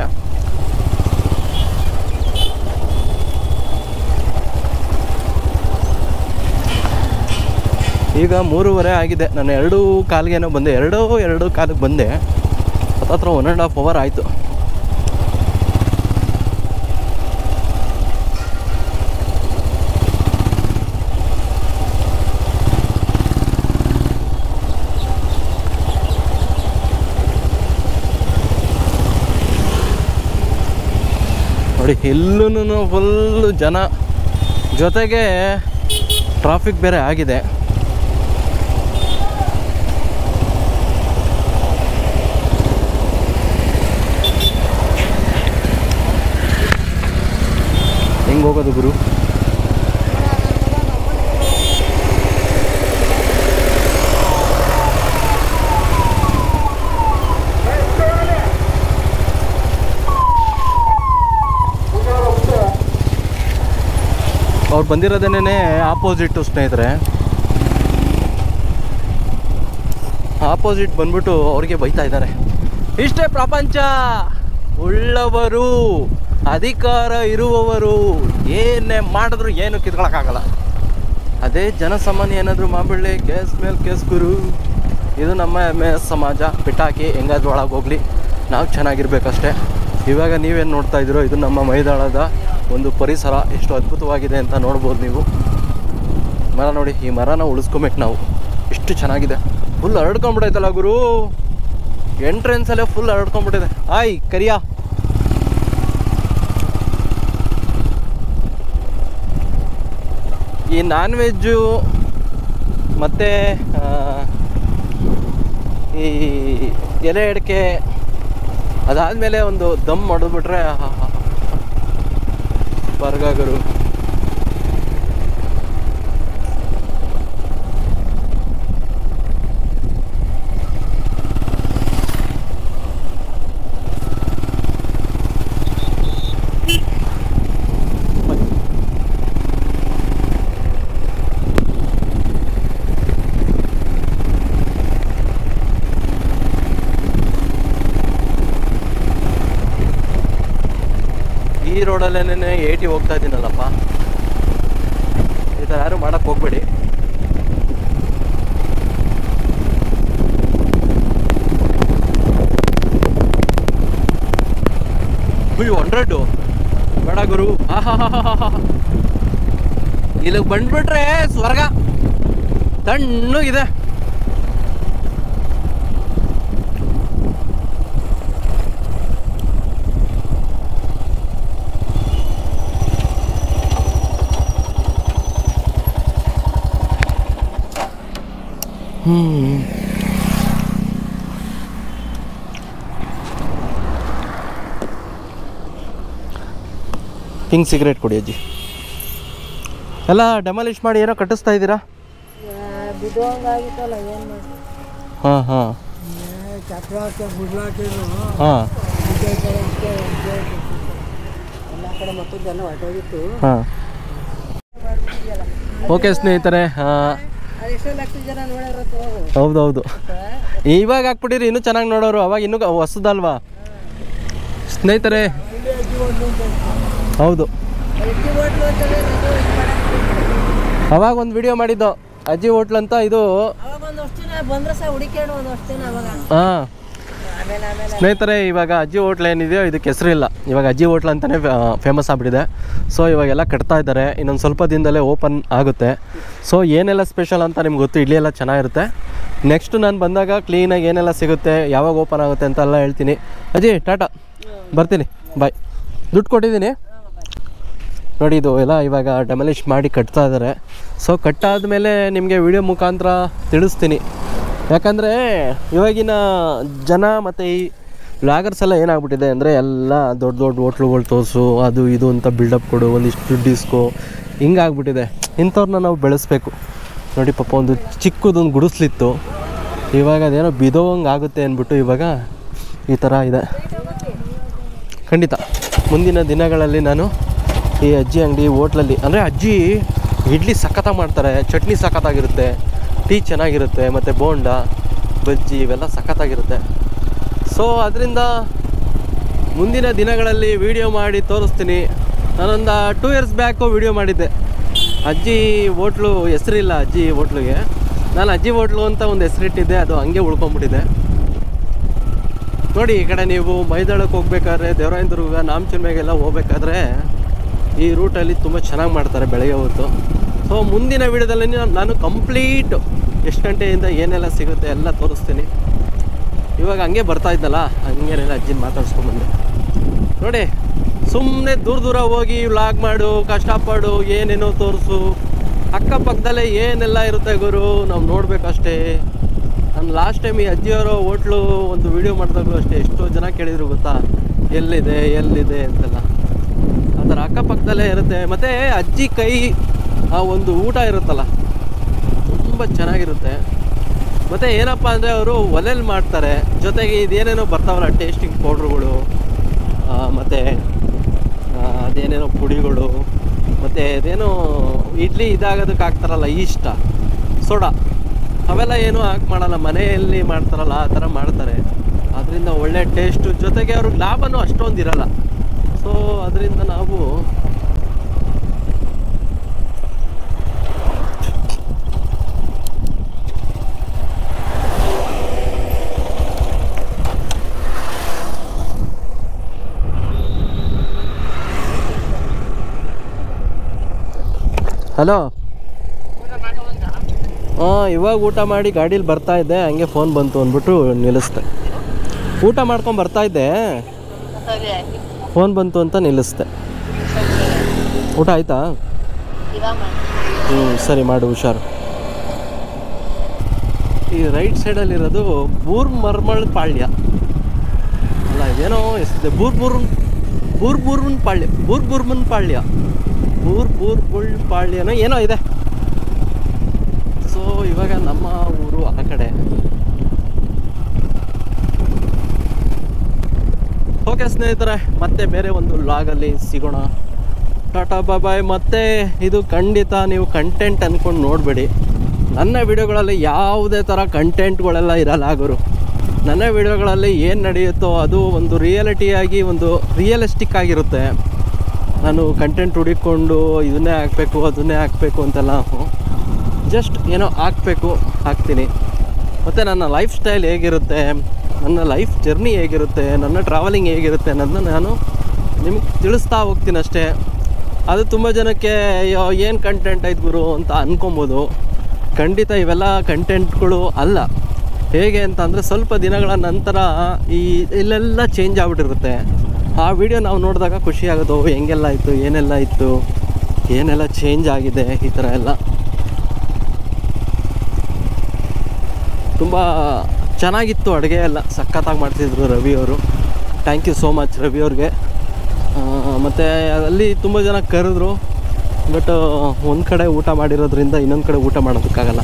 ಈಗ 3:30 ಆಗಿದೆ. ನಾನು 2 ಕಾಲಿಗೇನೋ ಬಂದೆ, 2 ಕಾಲಿಗೆ ಬಂದೆ. ಹತ್ರ 1.5 hour ಆಯಿತು. ನೋಡಿ ಎಲ್ಲೂ ಫುಲ್ಲು ಜನ, ಜೊತೆಗೆ ಟ್ರಾಫಿಕ್ ಬೇರೆ ಆಗಿದೆ. ಹೆಂಗೆ ಹೋಗೋದು ಗುರು? ಅವ್ರು ಬಂದಿರೋದೇನೇ ಆಪೋಸಿಟ್ಟು ಸ್ನೇಹಿತರೆ. ಆಪೋಸಿಟ್ ಬಂದ್ಬಿಟ್ಟು ಅವ್ರಿಗೆ ಬೈತಾ ಇದ್ದಾರೆ. ಇಷ್ಟೇ ಪ್ರಪಂಚ, ಉಳ್ಳವರು ಅಧಿಕಾರ ಇರುವವರು ಏನೇ ಮಾಡಿದ್ರು ಏನು ಕಿತ್ಕೊಳಕ್ಕಾಗಲ್ಲ. ಅದೇ ಜನಸಾಮಾನ್ಯ ಏನಾದರೂ ಮಾಡ್ಬಿಡಲಿ, ಕೇಸ್ ಮೇಲೆ ಕೇಸ್ ಗುರು. ಇದು ನಮ್ಮ MS ಸಮಾಜ. ಬಿಟ್ಟಾಕಿ ಹೆಂಗಾದ್ರೂ ಒಳಗೆ ಹೋಗಲಿ, ನಾವು ಚೆನ್ನಾಗಿರ್ಬೇಕಷ್ಟೇ. ಇವಾಗ ನೀವೇನು ನೋಡ್ತಾ ಇದ್ದೀರೋ ಇದು ನಮ್ಮ ಮೈದಾಳದ ಒಂದು ಪರಿಸರ. ಎಷ್ಟು ಅದ್ಭುತವಾಗಿದೆ ಅಂತ ನೋಡ್ಬೋದು ನೀವು. ಮರ ನೋಡಿ, ಈ ಮರನ ಉಳಿಸ್ಕೊಬೇಕು ನಾವು. ಎಷ್ಟು ಚೆನ್ನಾಗಿದೆ. ಫುಲ್ ಹರಡ್ಕೊಂಡ್ಬಿಟ್ಟೈತಲ್ಲ ಗುರು. ಎಂಟ್ರೆನ್ಸಲ್ಲೇ ಫುಲ್ ಹರಡ್ಕೊಂಡ್ಬಿಟ್ಟಿದೆ. ಆಯ್ ಕರಿಯಾ. ಈ ನಾನ್ ವೆಜ್ಜು ಮತ್ತು ಈ ಎಲೆ ಅಡಿಕೆ ಅದಾದಮೇಲೆ ಒಂದು ದಮ್ ಮಾಡಿದ್ಬಿಟ್ರೆ ಬರ್ಗರು. ಈ ರೋಡಲ್ಲೇನೆ 80 ಹೋಗ್ತಾ ಇದ್ದೀನಲ್ಲಪ್ಪ. ಈ ಥರ ಯಾರು ಮಾಡೋಕ್ಕೆ ಹೋಗ್ಬೇಡಿ. ಅಯ್ಯೋ 100 ಬೇಡ ಗುರು. ಇಲ್ಲಿಗೆ ಬಂದ್ಬಿಟ್ರೆ ಸ್ವರ್ಗ ತಣ್ಣಗಿದೆ. ಕಿಂಗ್ ಸಿಗರೇಟ್ ಕೊಡಿ ಅಜ್ಜಿ. ಎಲ್ಲ ಡೆಮಾಲಿಷ್ ಮಾಡಿ ಏನೋ ಕಟ್ಟಿಸ್ತಾ ಇದ್ದೀರಾ? ಹಾಂ ಹಾಂ ಹಾಂ ಹಾಂ. ಓಕೆ ಸ್ನೇಹಿತರೆ, ಹೌದೌದು, ಇವಾಗ ಹಾಕ್ಬಿಟ್ಟಿರಿ ಇನ್ನೂ ಚೆನ್ನಾಗಿ ನೋಡೋರು, ಅವಾಗ ಇನ್ನೂ ಹೊಸದಲ್ವಾ ಸ್ನೇಹಿತರೆ. ಹೌದು, ಅವಾಗ ಒಂದು ವಿಡಿಯೋ ಮಾಡಿದ್ದು ಅಜ್ಜಿ ಹೋಟ್ಲ್ ಅಂತ. ಇದು ಹಾಂ ಸ್ನೇಹಿತರೆ, ಇವಾಗ ಅಜ್ಜಿ ಹೋಟ್ಲ್ ಏನಿದೆಯೋ ಇದಕ್ಕೆ ಹೆಸರಿಲ್ಲ, ಇವಾಗ ಅಜ್ಜಿ ಹೋಟ್ಲ್ ಅಂತಲೇ ಫೇಮಸ್ ಆಗಿಬಿಟ್ಟಿದೆ. ಸೊ ಇವಾಗೆಲ್ಲ ಕಟ್ತಾ ಇದ್ದಾರೆ, ಇನ್ನೊಂದು ಸ್ವಲ್ಪ ದಿನದಲ್ಲೇ ಓಪನ್ ಆಗುತ್ತೆ. ಸೊ ಏನೆಲ್ಲ ಸ್ಪೆಷಲ್ ಅಂತ ನಿಮ್ಗೆ ಗೊತ್ತು, ಇಡ್ಲಿ ಎಲ್ಲ ಚೆನ್ನಾಗಿರುತ್ತೆ. ನೆಕ್ಸ್ಟ್ ನಾನು ಬಂದಾಗ ಕ್ಲೀನಾಗಿ ಏನೆಲ್ಲ ಸಿಗುತ್ತೆ, ಯಾವಾಗ ಓಪನ್ ಆಗುತ್ತೆ ಅಂತೆಲ್ಲ ಹೇಳ್ತೀನಿ. ಅಜ್ಜಿ ಟಾಟಾ, ಬರ್ತೀನಿ, ಬಾಯ್. ದುಡ್ಡು ಕೊಟ್ಟಿದ್ದೀನಿ ನೋಡಿ. ಇದು ಎಲ್ಲ ಇವಾಗ ಡೆಮಾಲಿಷ್ ಮಾಡಿ ಕಟ್ತಾ ಇದ್ದಾರೆ. ಸೊ ಕಟ್ಟಾದಮೇಲೆ ನಿಮಗೆ ವಿಡಿಯೋ ಮುಖಾಂತರ ತಿಳಿಸ್ತೀನಿ. ಯಾಕಂದರೆ ಇವಾಗಿನ ಜನ ಮತ್ತು ಈ ವ್ಲಾಗರ್ಸ್ ಎಲ್ಲ ಏನಾಗ್ಬಿಟ್ಟಿದೆ ಅಂದರೆ ಎಲ್ಲ ದೊಡ್ಡ ದೊಡ್ಡ ಹೋಟ್ಲುಗಳು ತೋರಿಸು, ಅದು ಇದು ಅಂತ ಬಿಲ್ಡಪ್ ಕೊಡು, ಒಂದಿಷ್ಟು ಡಿಸ್ಕೋ, ಹಿಂಗಾಗ್ಬಿಟ್ಟಿದೆ. ಇಂಥವ್ರನ್ನ ನಾವು ಬೆಳೆಸ್ಬೇಕು ನೋಡಿ. ಪಾಪ ಒಂದು ಚಿಕ್ಕದೊಂದು ಗುಡಿಸ್ಲಿತ್ತು, ಇವಾಗ ಅದೇನೋ ಬಿದೋವಂಗೆ ಆಗುತ್ತೆ ಅಂದ್ಬಿಟ್ಟು ಇವಾಗ ಈ ಥರ ಇದೆ. ಖಂಡಿತ ಮುಂದಿನ ದಿನಗಳಲ್ಲಿ ನಾನು ಈ ಅಜ್ಜಿ ಅಂಗಡಿ ಹೋಟ್ಲಲ್ಲಿ, ಅಂದರೆ ಅಜ್ಜಿ ಇಡ್ಲಿ ಸಖತ್ತಾಗಿ ಮಾಡ್ತಾರೆ, ಚಟ್ನಿ ಸಖತ್ತಾಗಿರುತ್ತೆ, ಟೀ ಚೆನ್ನಾಗಿರುತ್ತೆ, ಮತ್ತು ಬೋಂಡ ಬಜ್ಜಿ ಇವೆಲ್ಲ ಸಖತ್ತಾಗಿರುತ್ತೆ. ಸೊ ಅದರಿಂದ ಮುಂದಿನ ದಿನಗಳಲ್ಲಿ ವೀಡಿಯೋ ಮಾಡಿ ತೋರಿಸ್ತೀನಿ. ನಾನೊಂದು 2 ಇಯರ್ಸ್ ಬ್ಯಾಕು ವೀಡಿಯೋ ಮಾಡಿದ್ದೆ. ಅಜ್ಜಿ ಹೋಟ್ಲು ಹೆಸರಿಲ್ಲ ಅಜ್ಜಿ ಹೋಟ್ಲಿಗೆ, ನಾನು ಅಜ್ಜಿ ಹೋಟ್ಲು ಅಂತ ಒಂದು ಹೆಸರಿಟ್ಟಿದ್ದೆ, ಅದು ಹಂಗೆ ಉಳ್ಕೊಂಬಿಟ್ಟಿದೆ ನೋಡಿ. ಈ ಕಡೆ ನೀವು ಮೈದಾಳಕ್ಕೆ ಹೋಗ್ಬೇಕಾದ್ರೆ, ದೇವರಾಯನದುರ್ಗ, ನಾಮಚಿಲ್ಮೆಗೆಲ್ಲ ಹೋಗ್ಬೇಕಾದ್ರೆ ಈ ರೂಟಲ್ಲಿ ತುಂಬ ಚೆನ್ನಾಗಿ ಮಾಡ್ತಾರೆ ಬೆಳಗ್ಗೆ ಹೊತ್ತು. ಸೊ ಮುಂದಿನ ವೀಡಿಯೋದಲ್ಲಿ ನಾನು ಕಂಪ್ಲೀಟ್ ಎಷ್ಟು ಗಂಟೆಯಿಂದ ಏನೆಲ್ಲ ಸಿಗುತ್ತೆ ಎಲ್ಲ ತೋರಿಸ್ತೀನಿ. ಇವಾಗ ಹಂಗೆ ಬರ್ತಾ ಇದ್ದಲ್ಲ, ಹಂಗೇನೆಲ್ಲ ಅಜ್ಜಿನ ಮಾತಾಡ್ಸ್ಕೊಂಡ್ಬಂದೆ ನೋಡಿ. ಸುಮ್ಮನೆ ದೂರ ಹೋಗಿ ವ್ಲಾಗ್ ಮಾಡು, ಕಷ್ಟಪಡು, ಏನೇನೋ ತೋರಿಸು, ಅಕ್ಕಪಕ್ಕದಲ್ಲೇ ಏನೆಲ್ಲ ಇರುತ್ತೆ ಗುರು, ನಾವು ನೋಡಬೇಕಷ್ಟೇ. ನಾನು ಲಾಸ್ಟ್ ಟೈಮ್ ಈ ಅಜ್ಜಿಯವರ ಹೋಟ್ಲು ಒಂದು ವೀಡಿಯೋ ಮಾಡಿದಾಗಲೂ ಅಷ್ಟೇ ಎಷ್ಟೋ ಜನ ಕೇಳಿದ್ರು ಗೊತ್ತಾ, ಎಲ್ಲಿದೆ ಅಂತೆಲ್ಲ. ಆ ಥರ ಅಕ್ಕಪಕ್ಕದಲ್ಲೇ ಇರುತ್ತೆ. ಮತ್ತು ಅಜ್ಜಿ ಕೈ ಆ ಒಂದು ಊಟ ಇರುತ್ತಲ್ಲ, ತುಂಬ ಚೆನ್ನಾಗಿರುತ್ತೆ. ಮತ್ತು ಏನಪ್ಪ ಅಂದರೆ ಅವರು ಒಲೆಯಲ್ಲಿ ಮಾಡ್ತಾರೆ, ಜೊತೆಗೆ ಇದೇನೇನೋ ಬರ್ತಾವಲ್ಲ ಟೇಸ್ಟಿಂಗ್ ಪೌಡ್ರುಗಳು, ಮತ್ತು ಅದೇನೇನೋ ಪುಡಿಗಳು, ಮತ್ತು ಅದೇನೋ ಇಡ್ಲಿ ಇದಾಗೋದಕ್ಕೆ ಹಾಕ್ತಾರಲ್ಲ ಈಷ್ಟ, ಸೋಡಾ, ಅವೆಲ್ಲ ಏನೂ ಹಾಕಿ ಮಾಡಲ್ಲ, ಮನೆಯಲ್ಲಿ ಮಾಡ್ತಾರಲ್ಲ ಆ ಥರ ಮಾಡ್ತಾರೆ. ಅದರಿಂದ ಒಳ್ಳೆ ಟೇಸ್ಟು, ಜೊತೆಗೆ ಅವ್ರಿಗೆ ಲಾಭನೂ ಅಷ್ಟೊಂದು ಇರಲ್ಲ. ಸೊ ಅದರಿಂದ ನಾವು ಹಲೋ, ಹಾಂ ಇವಾಗ ಊಟ ಮಾಡಿ ಗಾಡೀಲಿ ಬರ್ತಾಯಿದ್ದೆ, ಹಂಗೆ ಫೋನ್ ಬಂತು ಅಂದ್ಬಿಟ್ಟು ನಿಲ್ಲಿಸ್ದೆ. ಊಟ ಮಾಡ್ಕೊಂಡು ಬರ್ತಾಯಿದ್ದೆ, ಫೋನ್ ಬಂತು ಅಂತ ನಿಲ್ಲಿಸ್ದೆ. ಊಟ ಆಯಿತಾ? ಸರಿ ಮಾಡು, ಹುಷಾರು. ಈ ರೈಟ್ ಸೈಡಲ್ಲಿರೋದು ಬೂರ್ಮರ್ಮಳ್ ಪಾಳ್ಯ ಅಲ್ಲ, ಇದೇನೋ ಎಷ್ಟಿದೆ, ಬೂರ್ಬುರ್ಮನ್ ಪಾಳ್ಯ ಪಾಳ್ಯನೋ ಏನೋ ಇದೆ. ಸೊ ಇವಾಗ ನಮ್ಮ ಊರು ಆ ಕಡೆ. ಓಕೆ ಸ್ನೇಹಿತರೆ, ಮತ್ತೆ ಬೇರೆ ಒಂದು ವ್ಲಾಗಲ್ಲಿ ಸಿಗೋಣ. ಟಾಟಾ ಬಾಯ್. ಮತ್ತೆ ಇದು ಖಂಡಿತ ನೀವು ಕಂಟೆಂಟ್ ಅಂದ್ಕೊಂಡು ನೋಡಬೇಡಿ. ನನ್ನ ವಿಡಿಯೋಗಳಲ್ಲಿ ಯಾವುದೇ ಥರ ಕಂಟೆಂಟ್ಗಳೆಲ್ಲ ಇರಲ್ಲ ಗುರು. ನನ್ನ ವಿಡಿಯೋಗಳಲ್ಲಿ ಏನು ನಡೆಯುತ್ತೋ ಅದು ಒಂದು ರಿಯಾಲಿಟಿಯಾಗಿ, ಒಂದು ರಿಯಲಿಸ್ಟಿಕ್ ಆಗಿರುತ್ತೆ. ನಾನು ಕಂಟೆಂಟ್ ಹುಡುಕೊಂಡು ಇದನ್ನೇ ಹಾಕಬೇಕು ಅದನ್ನೇ ಹಾಕಬೇಕು ಅಂತೆಲ್ಲ ಜಸ್ಟ್ ಏನೋ ಹಾಕ್ತೀನಿ. ಮತ್ತು ನನ್ನ ಲೈಫ್ ಸ್ಟೈಲ್ ಹೇಗಿರುತ್ತೆ, ನನ್ನ ಲೈಫ್ ಜರ್ನಿ ಹೇಗಿರುತ್ತೆ, ನನ್ನ ಟ್ರಾವೆಲಿಂಗ್ ಹೇಗಿರುತ್ತೆ ಅನ್ನೋದನ್ನ ನಾನು ನಿಮಗೆ ತಿಳಿಸ್ತಾ ಹೋಗ್ತೀನಿ ಅಷ್ಟೇ. ಅದು ತುಂಬ ಜನಕ್ಕೆ ಏನು ಕಂಟೆಂಟ್ ಆಯ್ತು ಗುರು ಅಂತ ಅಂದ್ಕೊಬೋದು. ಖಂಡಿತ ಇವೆಲ್ಲ ಕಂಟೆಂಟ್ಗಳು ಅಲ್ಲ. ಹೇಗೆ ಅಂತ ಅಂದರೆ ಸ್ವಲ್ಪ ದಿನಗಳ ನಂತರ ಇಲ್ಲೆಲ್ಲ ಚೇಂಜ್ ಆಗಿಬಿಟ್ಟಿರುತ್ತೆ. ಆ ವಿಡಿಯೋ ನಾವು ನೋಡಿದಾಗ ಖುಷಿ ಆಗೋದು, ಹೆಂಗೆಲ್ಲ ಇತ್ತು, ಏನೆಲ್ಲ ಇತ್ತು, ಏನೆಲ್ಲ ಚೇಂಜ್ ಆಗಿದೆ, ಈ ಥರ ಎಲ್ಲ ತುಂಬ ಚೆನ್ನಾಗಿತ್ತು. ಅಡುಗೆ ಎಲ್ಲ ಸಖತ್ತಾಗಿ ಮಾಡ್ತಿದ್ರು ರವಿ ಅವರು. Thank you so much Ravi ಅವ್ರಿಗೆ. ಮತ್ತು ಅಲ್ಲಿ ತುಂಬ ಜನ ಕರೆದ್ರು, ಬಟ್ ಒಂದು ಕಡೆ ಊಟ ಮಾಡಿರೋದ್ರಿಂದ ಇನ್ನೊಂದು ಕಡೆ ಊಟ ಮಾಡೋದಕ್ಕಾಗಲ್ಲ.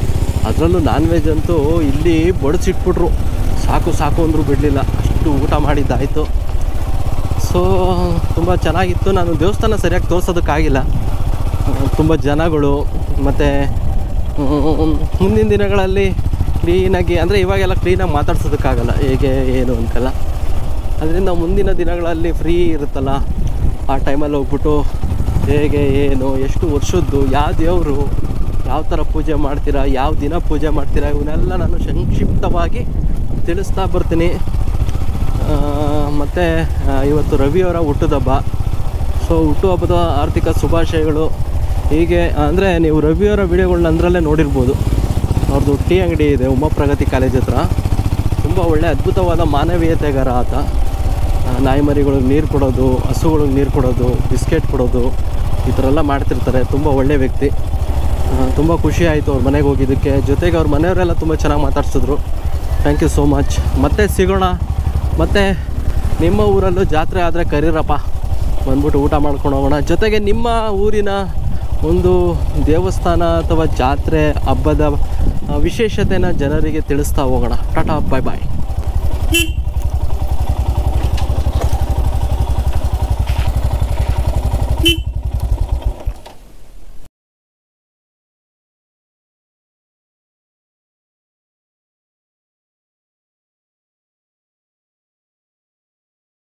ಅದರಲ್ಲೂ ನಾನ್ ವೆಜ್ ಅಂತೂ ಇಲ್ಲಿ ಬಡಿಸಿಟ್ಬಿಟ್ರು, ಸಾಕು ಸಾಕು ಅಂದರೂ ಬಿಡಲಿಲ್ಲ, ಅಷ್ಟು ಊಟ ಮಾಡಿದ್ದಾಯಿತು. ಸೊ ತುಂಬ ಚೆನ್ನಾಗಿತ್ತು. ನಾನು ದೇವಸ್ಥಾನ ಸರಿಯಾಗಿ ತೋರಿಸೋದಕ್ಕಾಗಿಲ್ಲ, ತುಂಬ ಜನಗಳು. ಮತ್ತು ಮುಂದಿನ ದಿನಗಳಲ್ಲಿ ಕ್ಲೀನಾಗಿ, ಅಂದರೆ ಇವಾಗೆಲ್ಲ ಕ್ಲೀನಾಗಿ ಮಾತಾಡ್ಸೋದಕ್ಕಾಗಲ್ಲ ಹೇಗೆ ಏನು ಅಂತೆಲ್ಲ. ಅದರಿಂದ ಮುಂದಿನ ದಿನಗಳಲ್ಲಿ ಫ್ರೀ ಇರುತ್ತಲ್ಲ, ಆ ಟೈಮಲ್ಲಿ ಹೋಗ್ಬಿಟ್ಟು ಹೇಗೆ ಏನು, ಎಷ್ಟು ವರ್ಷದ್ದು, ಯಾವ ದೇವರು, ಯಾವ ಥರ ಪೂಜೆ ಮಾಡ್ತೀರಾ, ಯಾವ ದಿನ ಪೂಜೆ ಮಾಡ್ತೀರಾ, ಇವನ್ನೆಲ್ಲ ನಾನು ಸಂಕ್ಷಿಪ್ತವಾಗಿ ತಿಳಿಸ್ತಾ ಬರ್ತೀನಿ. ಮತ್ತು ಇವತ್ತು ರವಿಯವರ ಹುಟ್ಟುಹಬ್ಬ. ಸೊ ಹುಟ್ಟುಹಬ್ಬದ ಆರ್ಥಿಕ ಶುಭಾಶಯಗಳು. ಹೀಗೆ ಅಂದರೆ ನೀವು ರವಿಯವರ ವಿಡಿಯೋಗಳನ್ನ ಅಂದ್ರಲ್ಲೇ ನೋಡಿರ್ಬೋದು. ಅವ್ರದ್ದು ಟೀ ಅಂಗಡಿ ಇದೆ ಉಮಾ ಪ್ರಗತಿ ಕಾಲೇಜ್ ಹತ್ರ. ತುಂಬ ಒಳ್ಳೆ ಅದ್ಭುತವಾದ ಮಾನವೀಯತೆಗಾರ ಆತ. ನಾಯಿ ಮರಿಗಳಿಗೆ ನೀರು ಕೊಡೋದು, ಹಸುಗಳಿಗೆ ನೀರು ಕೊಡೋದು, ಬಿಸ್ಕೆಟ್ ಕೊಡೋದು, ಈ ಥರ ಎಲ್ಲ ಮಾಡ್ತಿರ್ತಾರೆ. ತುಂಬ ಒಳ್ಳೆ ವ್ಯಕ್ತಿ. ತುಂಬ ಖುಷಿ ಆಯಿತು ಅವ್ರ ಮನೆಗೆ ಹೋಗಿದ್ದಕ್ಕೆ. ಜೊತೆಗೆ ಅವ್ರ ಮನೆಯವರೆಲ್ಲ ತುಂಬ ಚೆನ್ನಾಗಿ ಮಾತಾಡ್ಸಿದ್ರು. Thank you so much. ಮತ್ತೆ ಸಿಗೋಣ. ಮತ್ತು ನಿಮ್ಮ ಊರಲ್ಲೂ ಜಾತ್ರೆ ಆದರೆ ಕರೀರಪ್ಪ, ಬಂದ್ಬಿಟ್ಟು ಊಟ ಮಾಡ್ಕೊಂಡು ಹೋಗೋಣ. ಜೊತೆಗೆ ನಿಮ್ಮ ಊರಿನ ಒಂದು ದೇವಸ್ಥಾನ ಅಥವಾ ಜಾತ್ರೆ ಹಬ್ಬದ ವಿಶೇಷತೆನ ಜನರಿಗೆ ತಿಳಿಸ್ತಾ ಹೋಗೋಣ. ಟಾಟಾ, ಬಾಯ್ ಬಾಯ್.